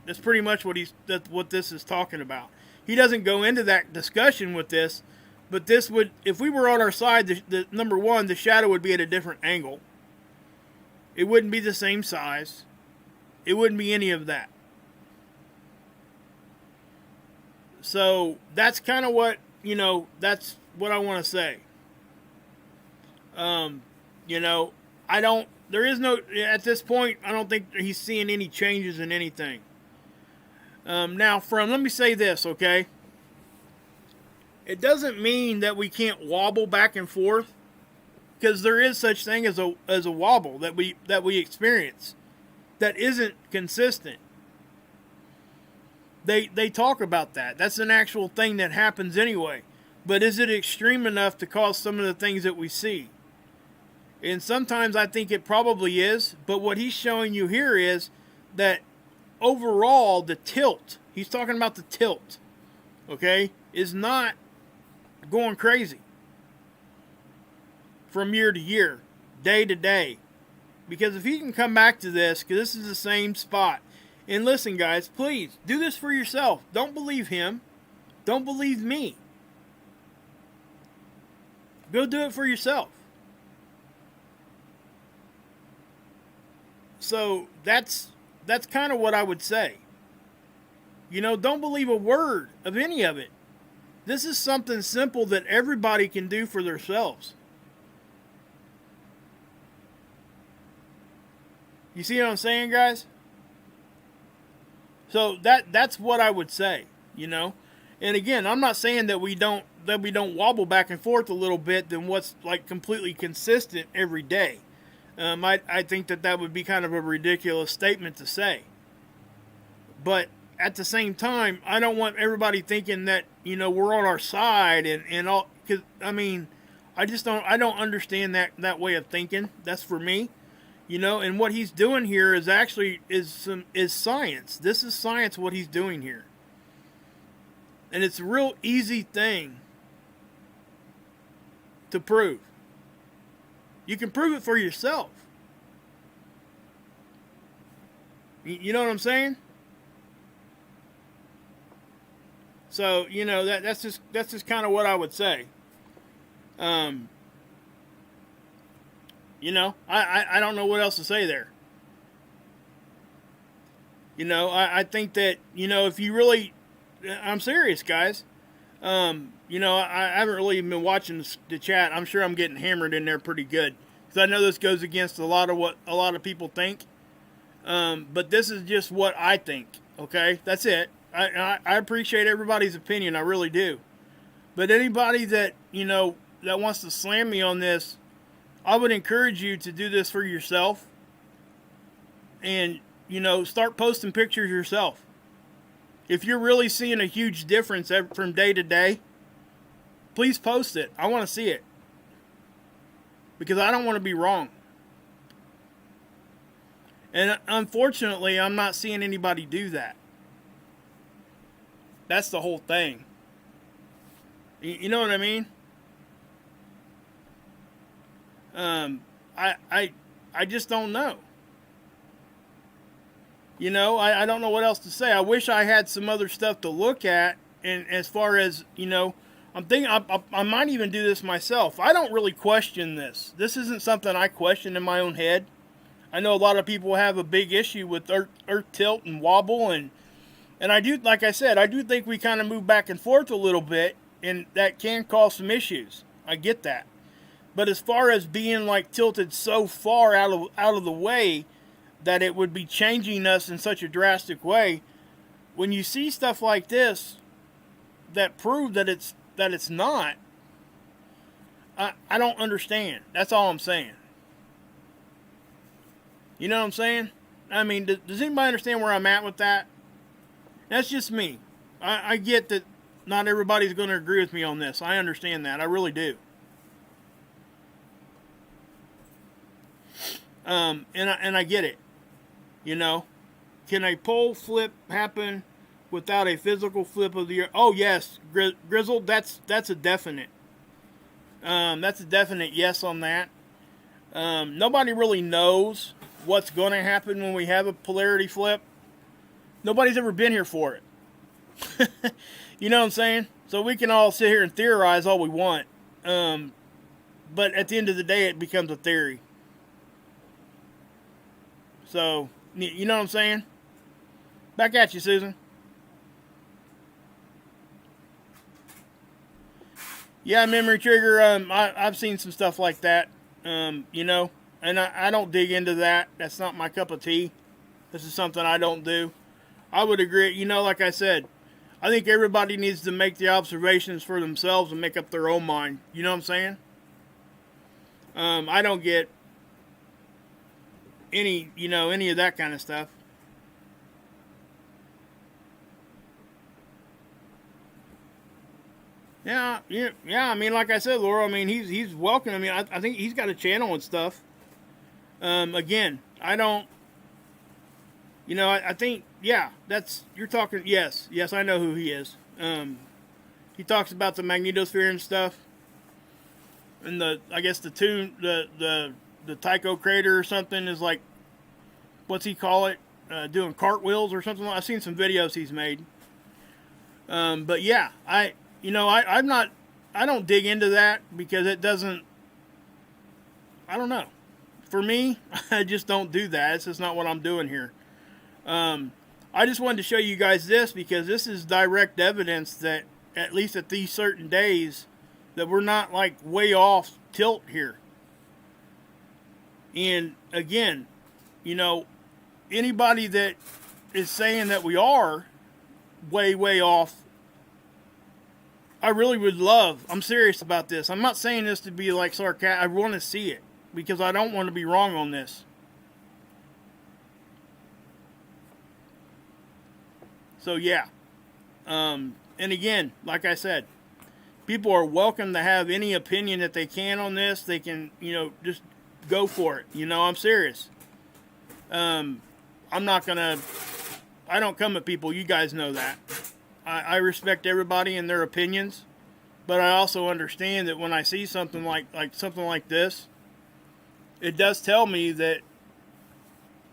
[SPEAKER 1] That's pretty much what this is talking about. he doesn't go into that discussion with this. But this would, if we were on our side, the number one, the shadow would be at a different angle. It wouldn't be the same size. It wouldn't be any of that. So that's kind of what, that's what I want to say. There is no, at this point, I don't think he's seeing any changes in anything. Now, let me say this, okay? It doesn't mean that we can't wobble back and forth, because there is such thing as a wobble that we experience that isn't consistent. They talk about that. That's an actual thing that happens anyway. But is it extreme enough to cause some of the things that we see? And sometimes I think it probably is, but what he's showing you here is that overall the tilt, he's talking about the tilt, okay, is not going crazy from year to year, day to day. Because if he can come back to this, because this is the same spot. And listen, guys, please do this for yourself. Don't believe him. Don't believe me. Go do it for yourself. So that's kind of what I would say. Don't believe a word of any of it. This is something simple that everybody can do for themselves. You see what I'm saying, guys? So that's what I would say, And again, I'm not saying that we don't wobble back and forth a little bit than what's like completely consistent every day. I think that would be kind of a ridiculous statement to say. But at the same time, I don't want everybody thinking that, we're on our side and all, because I don't understand that way of thinking. That's for me. And what he's doing here is actually is science. This is science, what he's doing here. And it's a real easy thing to prove. You can prove it for yourself. You know what I'm saying? So, that's just kind of what I would say. I don't know what else to say there. I think that, if you really, I'm serious, guys. I haven't really been watching the chat. I'm sure I'm getting hammered in there pretty good. Because I know this goes against a lot of what a lot of people think. But this is just what I think. Okay? That's it. I appreciate everybody's opinion. I really do. But anybody that, that wants to slam me on this, I would encourage you to do this for yourself. And, start posting pictures yourself. If you're really seeing a huge difference from day to day, please post it. I want to see it. Because I don't want to be wrong. And unfortunately, I'm not seeing anybody do that. That's the whole thing. You know what I mean? I just don't know. I don't know what else to say. I wish I had some other stuff to look at. And as far as, I'm thinking I might even do this myself. I don't really question this. This isn't something I question in my own head. I know a lot of people have a big issue with earth tilt and wobble. And I do, like I said, I do think we kind of move back and forth a little bit. And that can cause some issues. I get that. But as far as being like tilted so far out of the way that it would be changing us in such a drastic way, when you see stuff like this that prove that it's not, I don't understand. That's all I'm saying. You know what I'm saying? I mean, does anybody understand where I'm at with that? That's just me. I get that not everybody's going to agree with me on this. I understand that. I really do. And I get it. Can a pole flip happen without a physical flip of the earth? Oh yes, Grizzle. That's a definite. That's a definite yes on that. Nobody really knows what's going to happen when we have a polarity flip. Nobody's ever been here for it. You know what I'm saying? So we can all sit here and theorize all we want. But at the end of the day, it becomes a theory. So, you know what I'm saying? Back at you, Susan. Yeah, memory trigger. I've seen some stuff like that. You know, and I don't dig into that. That's not my cup of tea. This is something I don't do. I would agree. You know, like I said, I think everybody needs to make the observations for themselves and make up their own mind. You know what I'm saying? I don't get any of that kind of stuff. Yeah. I mean, like I said, Laura. I mean, he's welcome. I mean, I think he's got a channel and stuff. Again, I don't. You know, I think, yeah, you're talking. Yes, I know who he is. He talks about the magnetosphere and stuff, and I guess the Tycho crater or something is like, what's he call it? Doing cartwheels or something. I've seen some videos he's made. But yeah, I don't dig into that because it doesn't. I don't know. For me, I just don't do that. It's just not what I'm doing here. I just wanted to show you guys this because this is direct evidence that at least at these certain days that we're not like way off tilt here. And again, you know, anybody that is saying that we are way off, I really would love, I'm serious about this. I'm not saying this to be like sarcastic. I want to see it because I don't want to be wrong on this. So yeah, and again, like I said, people are welcome to have any opinion that they can on this. They can, just go for it. I'm serious. I'm not gonna. I don't come at people. You guys know that. I respect everybody and their opinions, but I also understand that when I see something like something like this, it does tell me that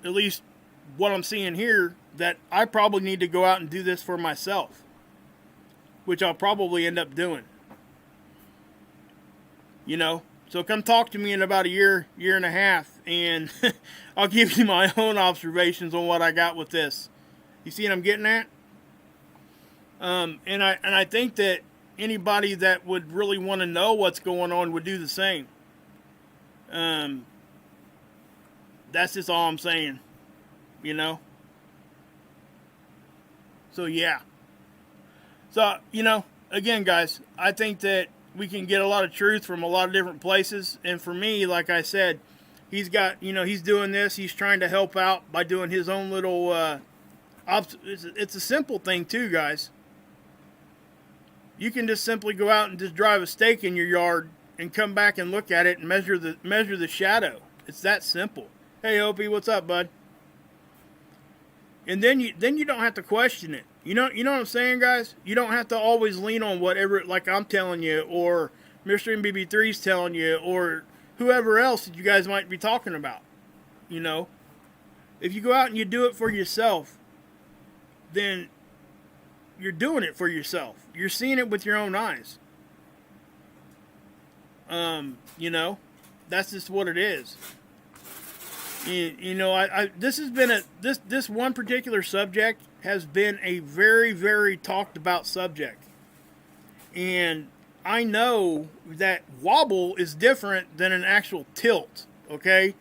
[SPEAKER 1] at least what I'm seeing here, that I probably need to go out and do this for myself, which I'll probably end up doing. So come talk to me in about a year and a half, and I'll give you my own observations on what I got with this. You see what I'm getting at? And I think that anybody that would really want to know what's going on would do the same. That's just all I'm saying. So yeah. So, again, guys, I think that we can get a lot of truth from a lot of different places. And for me, like I said, he's got, he's doing this. He's trying to help out by doing his own little, it's a simple thing too, guys. You can just simply go out and just drive a stake in your yard and come back and look at it and measure the shadow. It's that simple. Hey, Opie, what's up, bud? And then you don't have to question it. You know what I'm saying, guys? You don't have to always lean on whatever, like I'm telling you, or Mr. MBB3's telling you, or whoever else that you guys might be talking about. If you go out and you do it for yourself, then you're doing it for yourself. You're seeing it with your own eyes. That's just what it is. This has been this one particular subject has been a very, very talked about subject. And I know that wobble is different than an actual tilt, okay?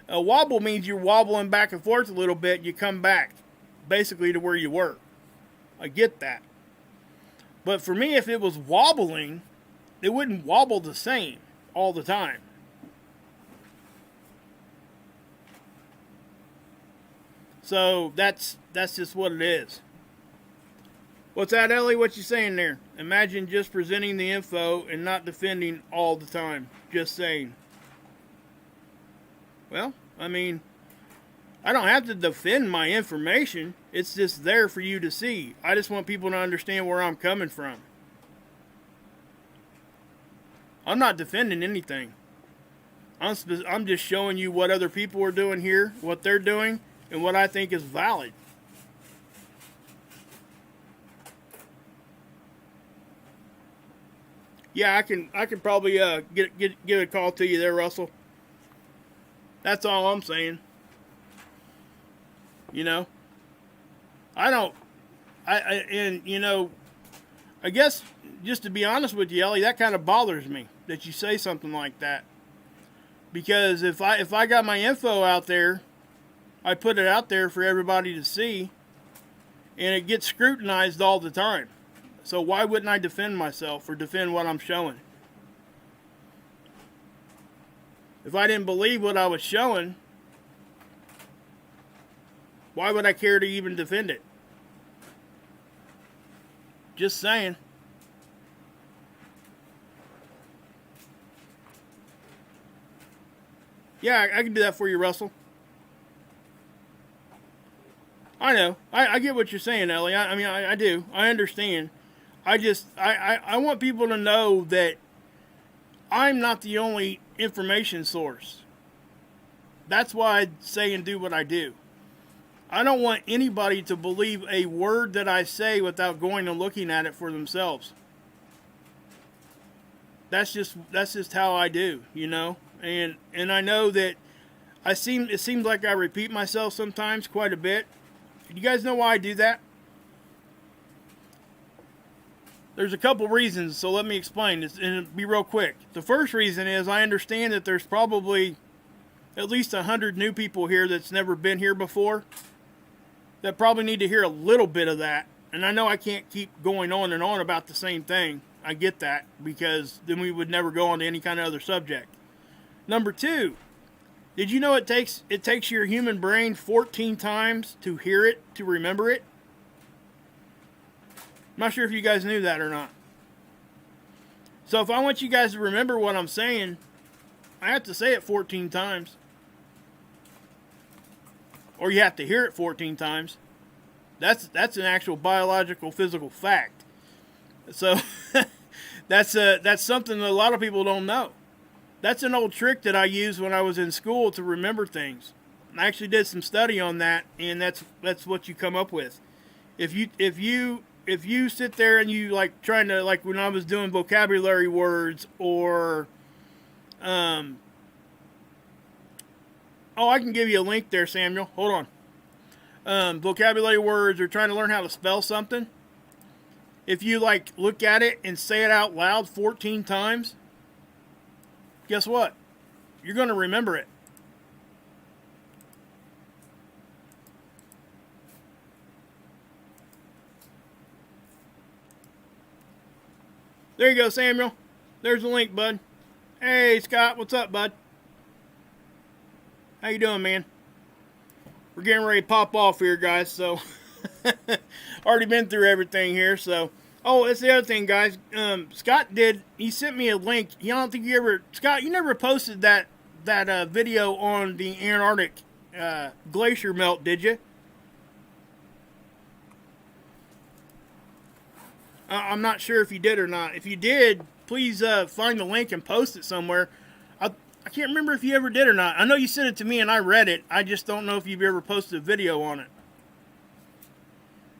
[SPEAKER 1] A wobble means you're wobbling back and forth a little bit, and you come back basically to where you were. I get that. But for me, if it was wobbling, it wouldn't wobble the same all the time. So that's just what it is. What's that, Ellie? What you saying there? Imagine just presenting the info and not defending all the time. Just saying. Well, I mean, I don't have to defend my information. It's just there for you to see. I just want people to understand where I'm coming from. I'm not defending anything. I'm just showing you what other people are doing here, what they're doing, and what I think is valid. Yeah, I can probably get a call to you there, Russell. That's all I'm saying. You know, I don't. And I guess just to be honest with you, Ellie, that kind of bothers me that you say something like that. Because if I got my info out there, I put it out there for everybody to see, and it gets scrutinized all the time. So why wouldn't I defend myself or defend what I'm showing? If I didn't believe what I was showing, why would I care to even defend it? Just saying. Yeah, I can do that for you, Russell. I know. I get what you're saying, Ellie. I mean, I do. I understand. I want people to know that I'm not the only information source. That's why I say and do what I do. I don't want anybody to believe a word that I say without going and looking at it for themselves. That's just how I do, And I know that it seems like I repeat myself sometimes quite a bit. You guys know why I do that? There's a couple reasons, so let me explain this, and it'll be real quick. The first reason is I understand that there's probably at least 100 new people here that's never been here before that probably need to hear a little bit of that. And I know I can't keep going on and on about the same thing. I get that, because then we would never go on to any kind of other subject. Number two, did you know it takes your human brain 14 times to hear it, to remember it? I'm not sure if you guys knew that or not. So if I want you guys to remember what I'm saying, I have to say it 14 times. Or you have to hear it 14 times. That's an actual biological, physical fact. So that's something that a lot of people don't know. That's an old trick that I used when I was in school to remember things. I actually did some study on that, and that's what you come up with. If you sit there and you trying to, when I was doing vocabulary words, or I can give you a link there, Samuel. Hold on. Vocabulary words, or trying to learn how to spell something. If you look at it and say it out loud 14 times, guess what? You're going to remember it. There you go, Samuel. There's the link, bud. Hey, Scott. What's up, bud? How you doing, man? We're getting ready to pop off here, guys, so already been through everything here, so. Oh, that's the other thing, guys. Scott he sent me a link. I don't think Scott, you never posted that video on the Antarctic glacier melt, did you? I'm not sure if you did or not. If you did, please find the link and post it somewhere. I can't remember if you ever did or not. I know you sent it to me and I read it. I just don't know if you've ever posted a video on it.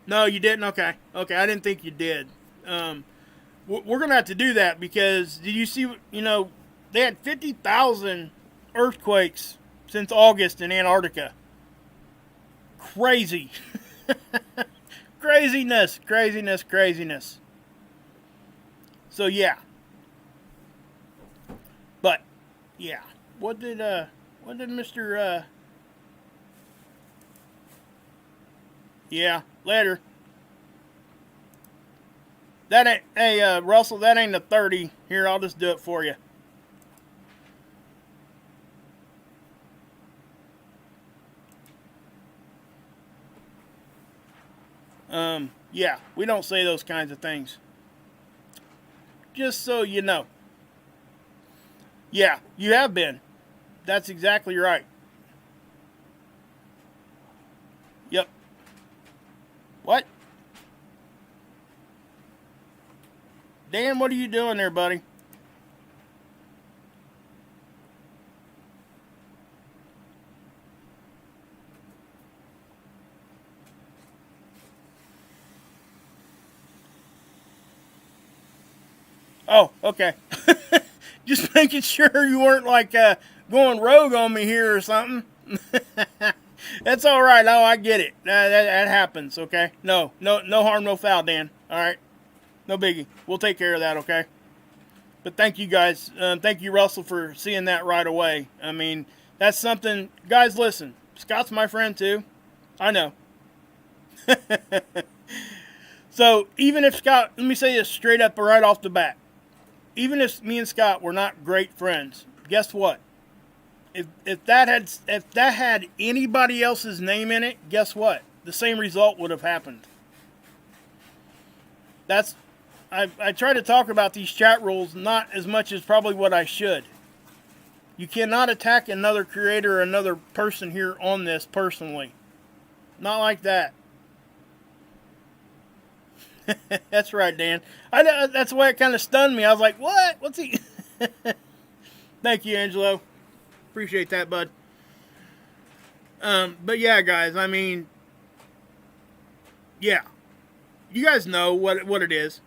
[SPEAKER 1] No, you didn't? Okay. Okay, I didn't think you did. We're going to have to do that, because did you see, they had 50,000 earthquakes since August in Antarctica. Crazy. Craziness. So, yeah. But, yeah. What did Mr. Yeah, later. That ain't, hey, Russell, that ain't a 30. Here, I'll just do it for you. Yeah, we don't say those kinds of things. Just so you know. Yeah, you have been. That's exactly right. Yep. What? Dan, what are you doing there, buddy? Oh, okay. Just making sure you weren't like going rogue on me here or something. That's all right. Oh, I get it. That happens. Okay. No harm, no foul, Dan. All right. No biggie. We'll take care of that. Okay. But thank you guys. Thank you, Russell, for seeing that right away. I mean, that's something. Guys, listen. Scott's my friend too. I know. So even if Scott, let me say this straight up right off the bat. Even if me and Scott were not great friends, guess what? If that had anybody else's name in it, guess what? The same result would have happened. I try to talk about these chat rules not as much as probably what I should. You cannot attack another creator or another person here on this personally. Not like that. That's right, Dan. That's why it kind of stunned me. I was like, what? What's he? Thank you, Angelo. Appreciate that, bud. But yeah, guys, I mean, yeah. You guys know what it is.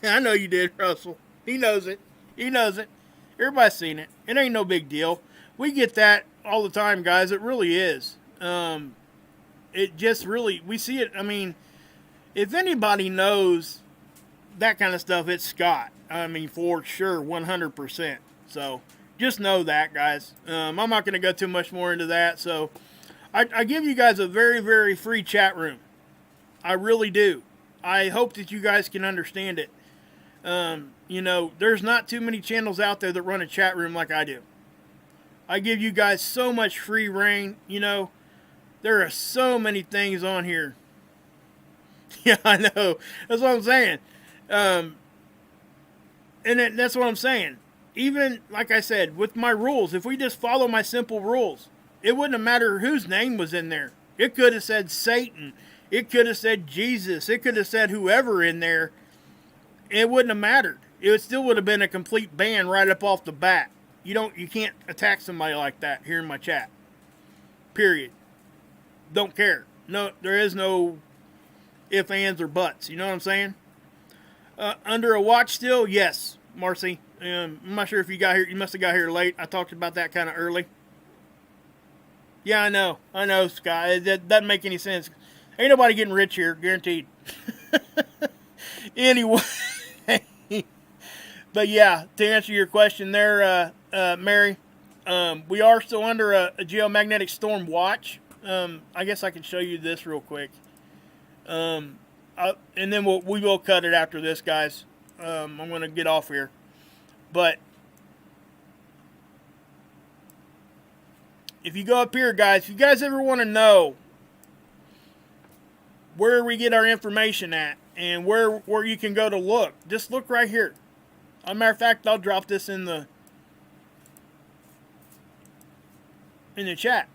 [SPEAKER 1] I know you did, Russell. He knows it. He knows it. Everybody's seen it. It ain't no big deal. We get that all the time, guys. It really is. It just really, we see it. I mean, if anybody knows that kind of stuff, it's Scott. I mean, for sure, 100%. So just know that, guys. I'm not going to go too much more into that. So I give you guys a very, very free chat room. I really do. I hope that you guys can understand it. You know, there's not too many channels out there that run a chat room like I do. I give you guys so much free reign. You know, there are so many things on here. Yeah, I know. That's what I'm saying. And that's what I'm saying. Even, like I said, with my rules, if we just follow my simple rules, it wouldn't have mattered whose name was in there. It could have said Satan. It could have said Jesus. It could have said whoever in there. It wouldn't have mattered. It still would have been a complete ban right up off the bat. You can't attack somebody like that here in my chat. Period. Don't care. No, there is no ifs, ands, or buts. You know what I'm saying? Under a watch still? Yes, Marcy. I'm not sure if you got here. You must have got here late. I talked about that kind of early. Yeah, I know. I know, Scott. That doesn't make any sense. Ain't nobody getting rich here, guaranteed. Anyway. But yeah, to answer your question there, Mary, we are still under a geomagnetic storm watch. I guess I can show you this real quick. And then we will cut it after this, guys. I'm going to get off here. But if you go up here, guys, if you guys ever want to know where we get our information at and where you can go to look, just look right here. As a matter of fact, I'll drop this in the chat,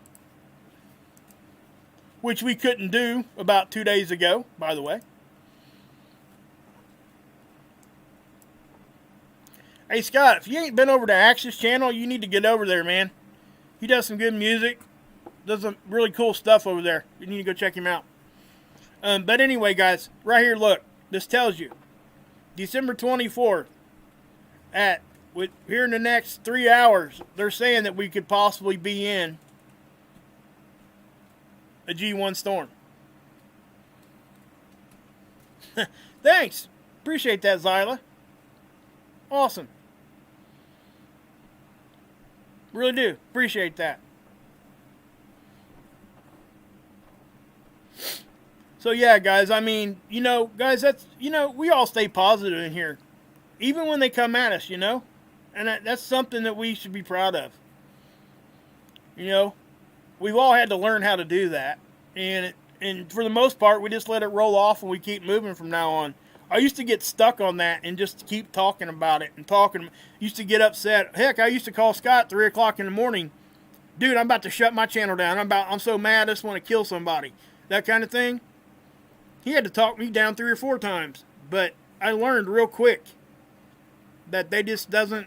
[SPEAKER 1] which we couldn't do about 2 days ago, by the way. Hey, Scott, if you ain't been over to Axis channel, you need to get over there, man. He does some good music. Does some really cool stuff over there. You need to go check him out. But anyway, guys, right here, look. This tells you. December 24th. Here in the next 3 hours, they're saying that we could possibly be in a G1 storm. Thanks. Appreciate that, Zyla. Awesome. Really do. Appreciate that. So yeah, guys, I mean, you know, guys, that's, you know, we all stay positive in here. Even when they come at us, you know. And that's something that we should be proud of. You know, we've all had to learn how to do that. And for the most part, we just let it roll off and we keep moving from now on. I used to get stuck on that and just keep talking about it and talking. Used to get upset. Heck, I used to call Scott 3 o'clock in the morning. Dude, I'm about to shut my channel down. I'm so mad I just want to kill somebody. That kind of thing. He had to talk me down 3 or 4 times. But I learned real quick that they just don't.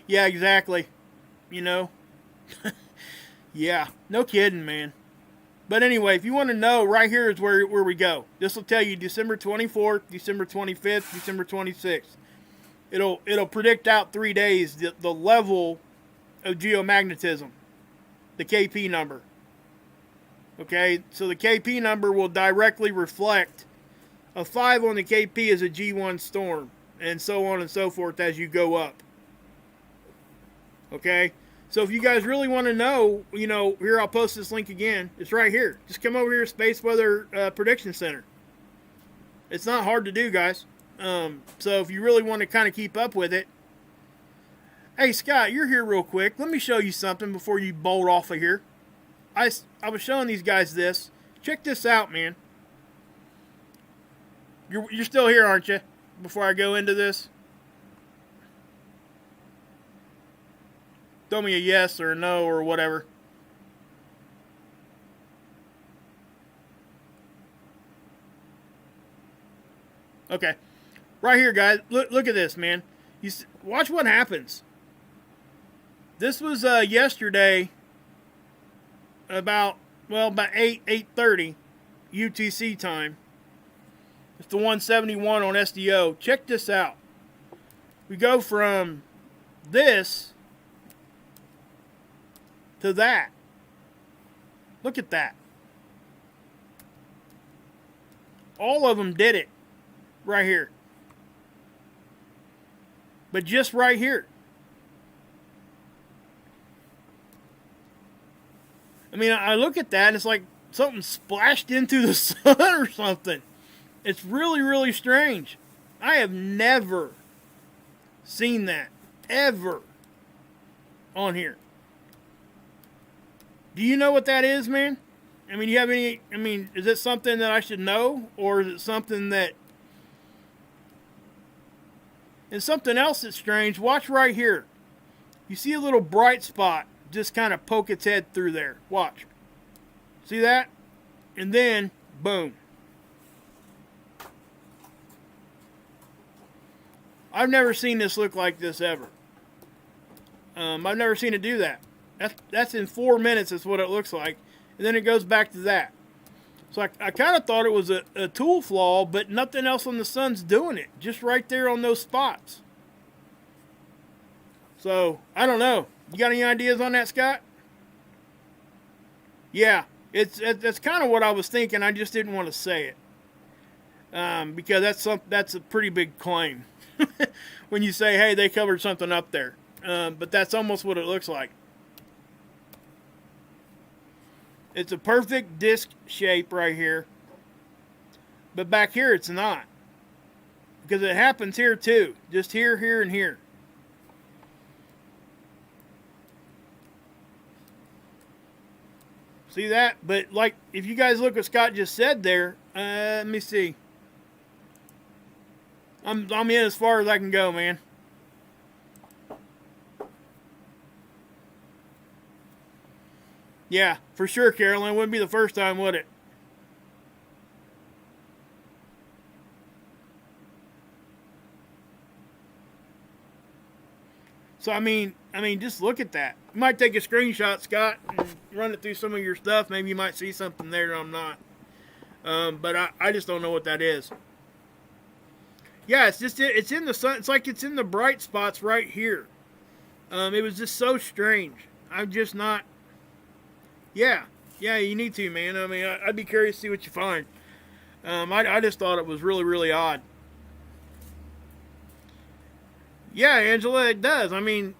[SPEAKER 1] Yeah, exactly. You know? Yeah, no kidding, man. But anyway, if you want to know, right here is where we go. This will tell you December 24th, December 25th, December 26th. It'll predict out 3 days the level of geomagnetism, the KP number. Okay, so the KP number will directly reflect a 5 on the KP is a G1 storm, and so on and so forth as you go up. Okay, so if you guys really want to know, here I'll post this link again. It's right here. Just come over here, Space Weather Prediction Center. It's not hard to do, guys. So if you really want to kind of keep up with it. Hey, Scott, you're here real quick. Let me show you something before you bolt off of here. I was showing these guys this. Check this out, man. You're still here, aren't you? Before I go into this. Throw me a yes or a no or whatever. Okay. Right here, guys. Look at this, man. Watch what happens. This was yesterday about 8:30 UTC time. It's the 171 on SDO. Check this out. We go from this to that. Look at that. All of them did it right here. But just right here. I mean, I look at that and it's like something splashed into the sun or something. It's really, really strange. I have never seen that ever on here. Do you know what that is, man? I mean, is it something that I should know? Or is it something that... And something else that's strange, watch right here. You see a little bright spot just kind of poke its head through there. Watch. See that? And then, boom. I've never seen this look like this ever. I've never seen it do that. That's in 4 minutes is what it looks like. And then it goes back to that. So I kind of thought it was a tool flaw, but nothing else on the sun's doing it. Just right there on those spots. So, I don't know. You got any ideas on that, Scott? Yeah, that's kind of what I was thinking. I just didn't want to say it. Because that's a pretty big claim. When you say, hey, they covered something up there. But that's almost what it looks like. It's a perfect disc shape right here. But back here it's not. Because it happens here too. Just here, here, and here. See that? But like, if you guys look what Scott just said there, let me see. I'm in as far as I can go, man. Yeah, for sure, Carolyn. It wouldn't be the first time, would it? So, I mean, just look at that. You might take a screenshot, Scott, and run it through some of your stuff. Maybe you might see something there that I'm not. But I just don't know what that is. Yeah, it's in the sun. It's like it's in the bright spots right here. It was just so strange. I'm just not... Yeah, you need to, man. I mean, I'd be curious to see what you find. I just thought it was really, really odd. Yeah, Angela, it does. I mean,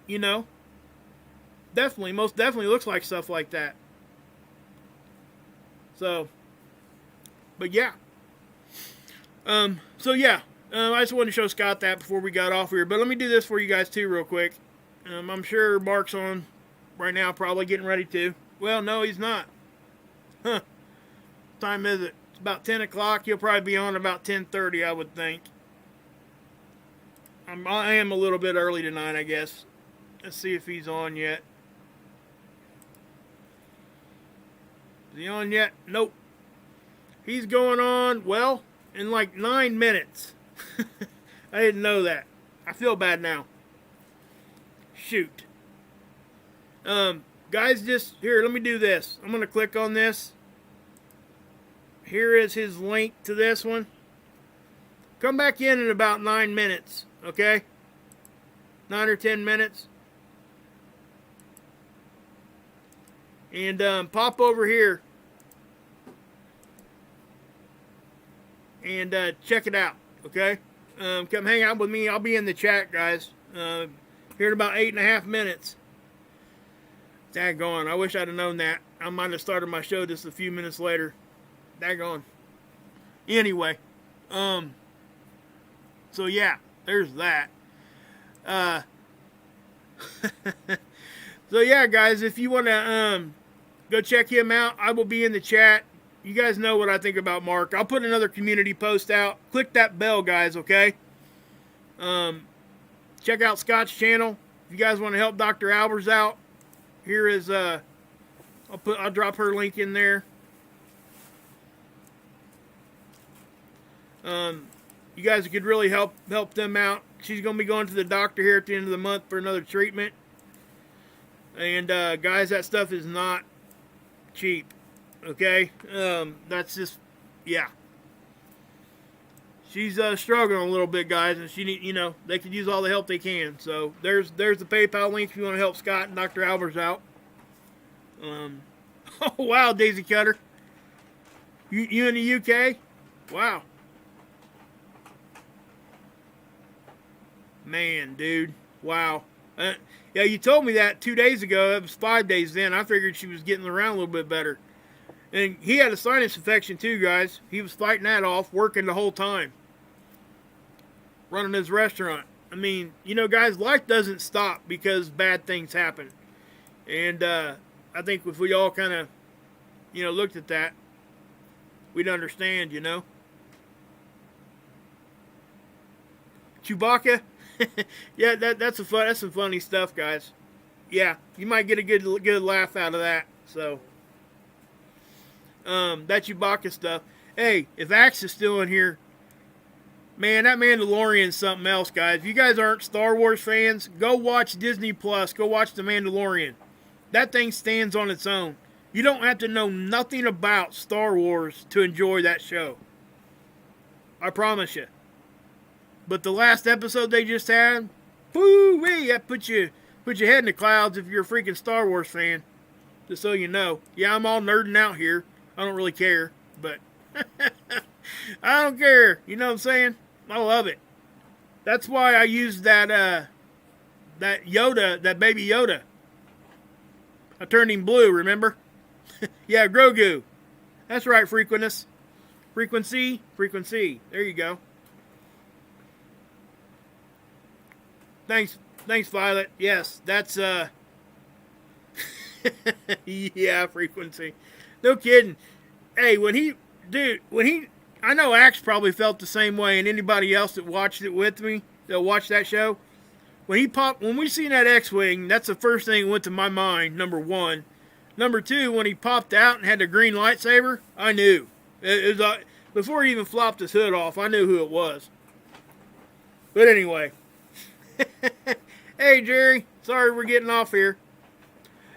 [SPEAKER 1] definitely, most definitely looks like stuff like that. So, but yeah. So yeah, I just wanted to show Scott that before we got off here. But let me do this for you guys too real quick. I'm sure Mark's on right now, probably getting ready to. Well, no, he's not. Huh. What time is it? It's about 10 o'clock. He'll probably be on about 10:30, I would think. I am a little bit early tonight, I guess. Let's see if he's on yet. Is he on yet? Nope. He's going on, well, in like 9 minutes. I didn't know that. I feel bad now. Shoot. Guys, just here, let me do this. I'm going to click on this. here is his link to this one. Come back in about 9 minutes, okay? 9 or 10 minutes. And pop over here and check it out, okay? Come hang out with me. I'll be in the chat, guys. Here in about 8.5 minutes. Daggone, I wish I'd have known that. I might have started my show just a few minutes later. Daggone. Anyway, so yeah, there's that. So yeah, guys, if you want to go check him out, I will be in the chat. You guys know what I think about Mark. I'll put another community post out. Click that bell, guys, okay? Check out Scott's channel. If you guys want to help Dr. Albers out, here is I'll drop her link in there. You guys could really help them out. She's going to be going to the doctor here at the end of the month for another treatment. And guys, that stuff is not cheap. Okay? That's just, yeah. She's struggling a little bit, guys, and she need, they could use all the help they can. So there's the PayPal link if you want to help Scott and Dr. Albers out. Oh wow, Daisy Cutter. You in the UK? Wow. Man, dude. Wow. Yeah, you told me that 2 days ago. It was 5 days then. I figured she was getting around a little bit better. And he had a sinus infection too, guys. He was fighting that off, working the whole time. Running his restaurant. I mean, guys, life doesn't stop because bad things happen. And I think if we all kind of, looked at that, we'd understand, Chewbacca? Yeah, that's some funny stuff, guys. Yeah, you might get a good laugh out of that. So, that Chewbacca stuff. Hey, if Axe is still in here, man, that Mandalorian's something else, guys. If you guys aren't Star Wars fans, go watch Disney Plus. Go watch The Mandalorian. That thing stands on its own. You don't have to know nothing about Star Wars to enjoy that show. I promise you. But the last episode they just had, woo-wee, that put your head in the clouds if you're a freaking Star Wars fan. Just so you know. Yeah, I'm all nerding out here. I don't really care, but I don't care. You know what I'm saying? I love it. That's why I used that Yoda, that baby Yoda. I turned him blue, remember? Yeah, Grogu. That's right, Frequency. There you go. Thanks, Violet. Yes, that's yeah, Frequency. No kidding. Hey, I know Axe probably felt the same way, and anybody else that watched it with me, that watched that show, when we seen that X-Wing, that's the first thing that went to my mind, number one. Number two, when he popped out and had the green lightsaber, I knew. It was, before he even flopped his hood off, I knew who it was. But anyway. Hey, Jerry. Sorry we're getting off here.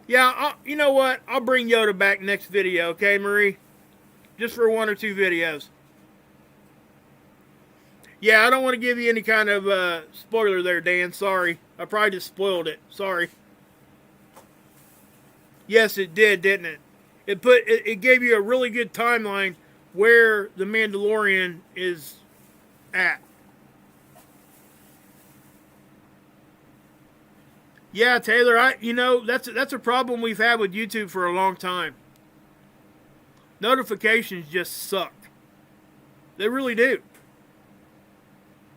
[SPEAKER 1] Yeah, you know what? I'll bring Yoda back next video, okay, Marie? Just for 1 or 2 videos. Yeah, I don't want to give you any kind of spoiler there, Dan. Sorry. I probably just spoiled it. Sorry. Yes, it did, didn't it? It gave you a really good timeline where the Mandalorian is at. Yeah, Taylor, that's a problem we've had with YouTube for a long time. Notifications just suck. They really do.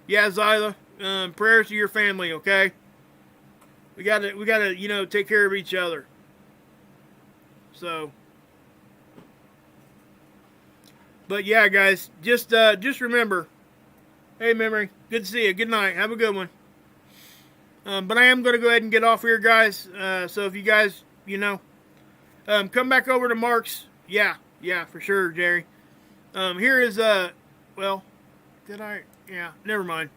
[SPEAKER 1] Yeah, Zyla, prayers to your family, okay? We gotta, take care of each other. So, but yeah, guys, just remember. Hey, Memory, good to see you. Good night. Have a good one. But I am going to go ahead and get off here, guys. So if you guys, come back over to Mark's. Yeah, for sure, Jerry. Here is, well, did I? Yeah, never mind.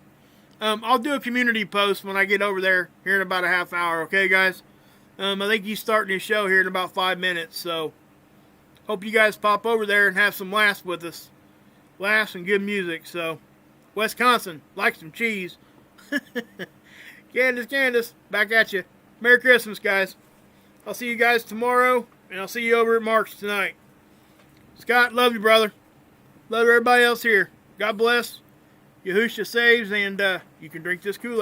[SPEAKER 1] I'll do a community post when I get over there here in about a half hour, okay, guys? I think he's starting his show here in about 5 minutes, so hope you guys pop over there and have some laughs with us. Laughs and good music. So, Wisconsin, like some cheese. Candace, back at you. Merry Christmas, guys. I'll see you guys tomorrow, and I'll see you over at Mark's tonight. Scott, love you, brother. Love everybody else here. God bless. Yahusha saves, and you can drink this Kool-Aid.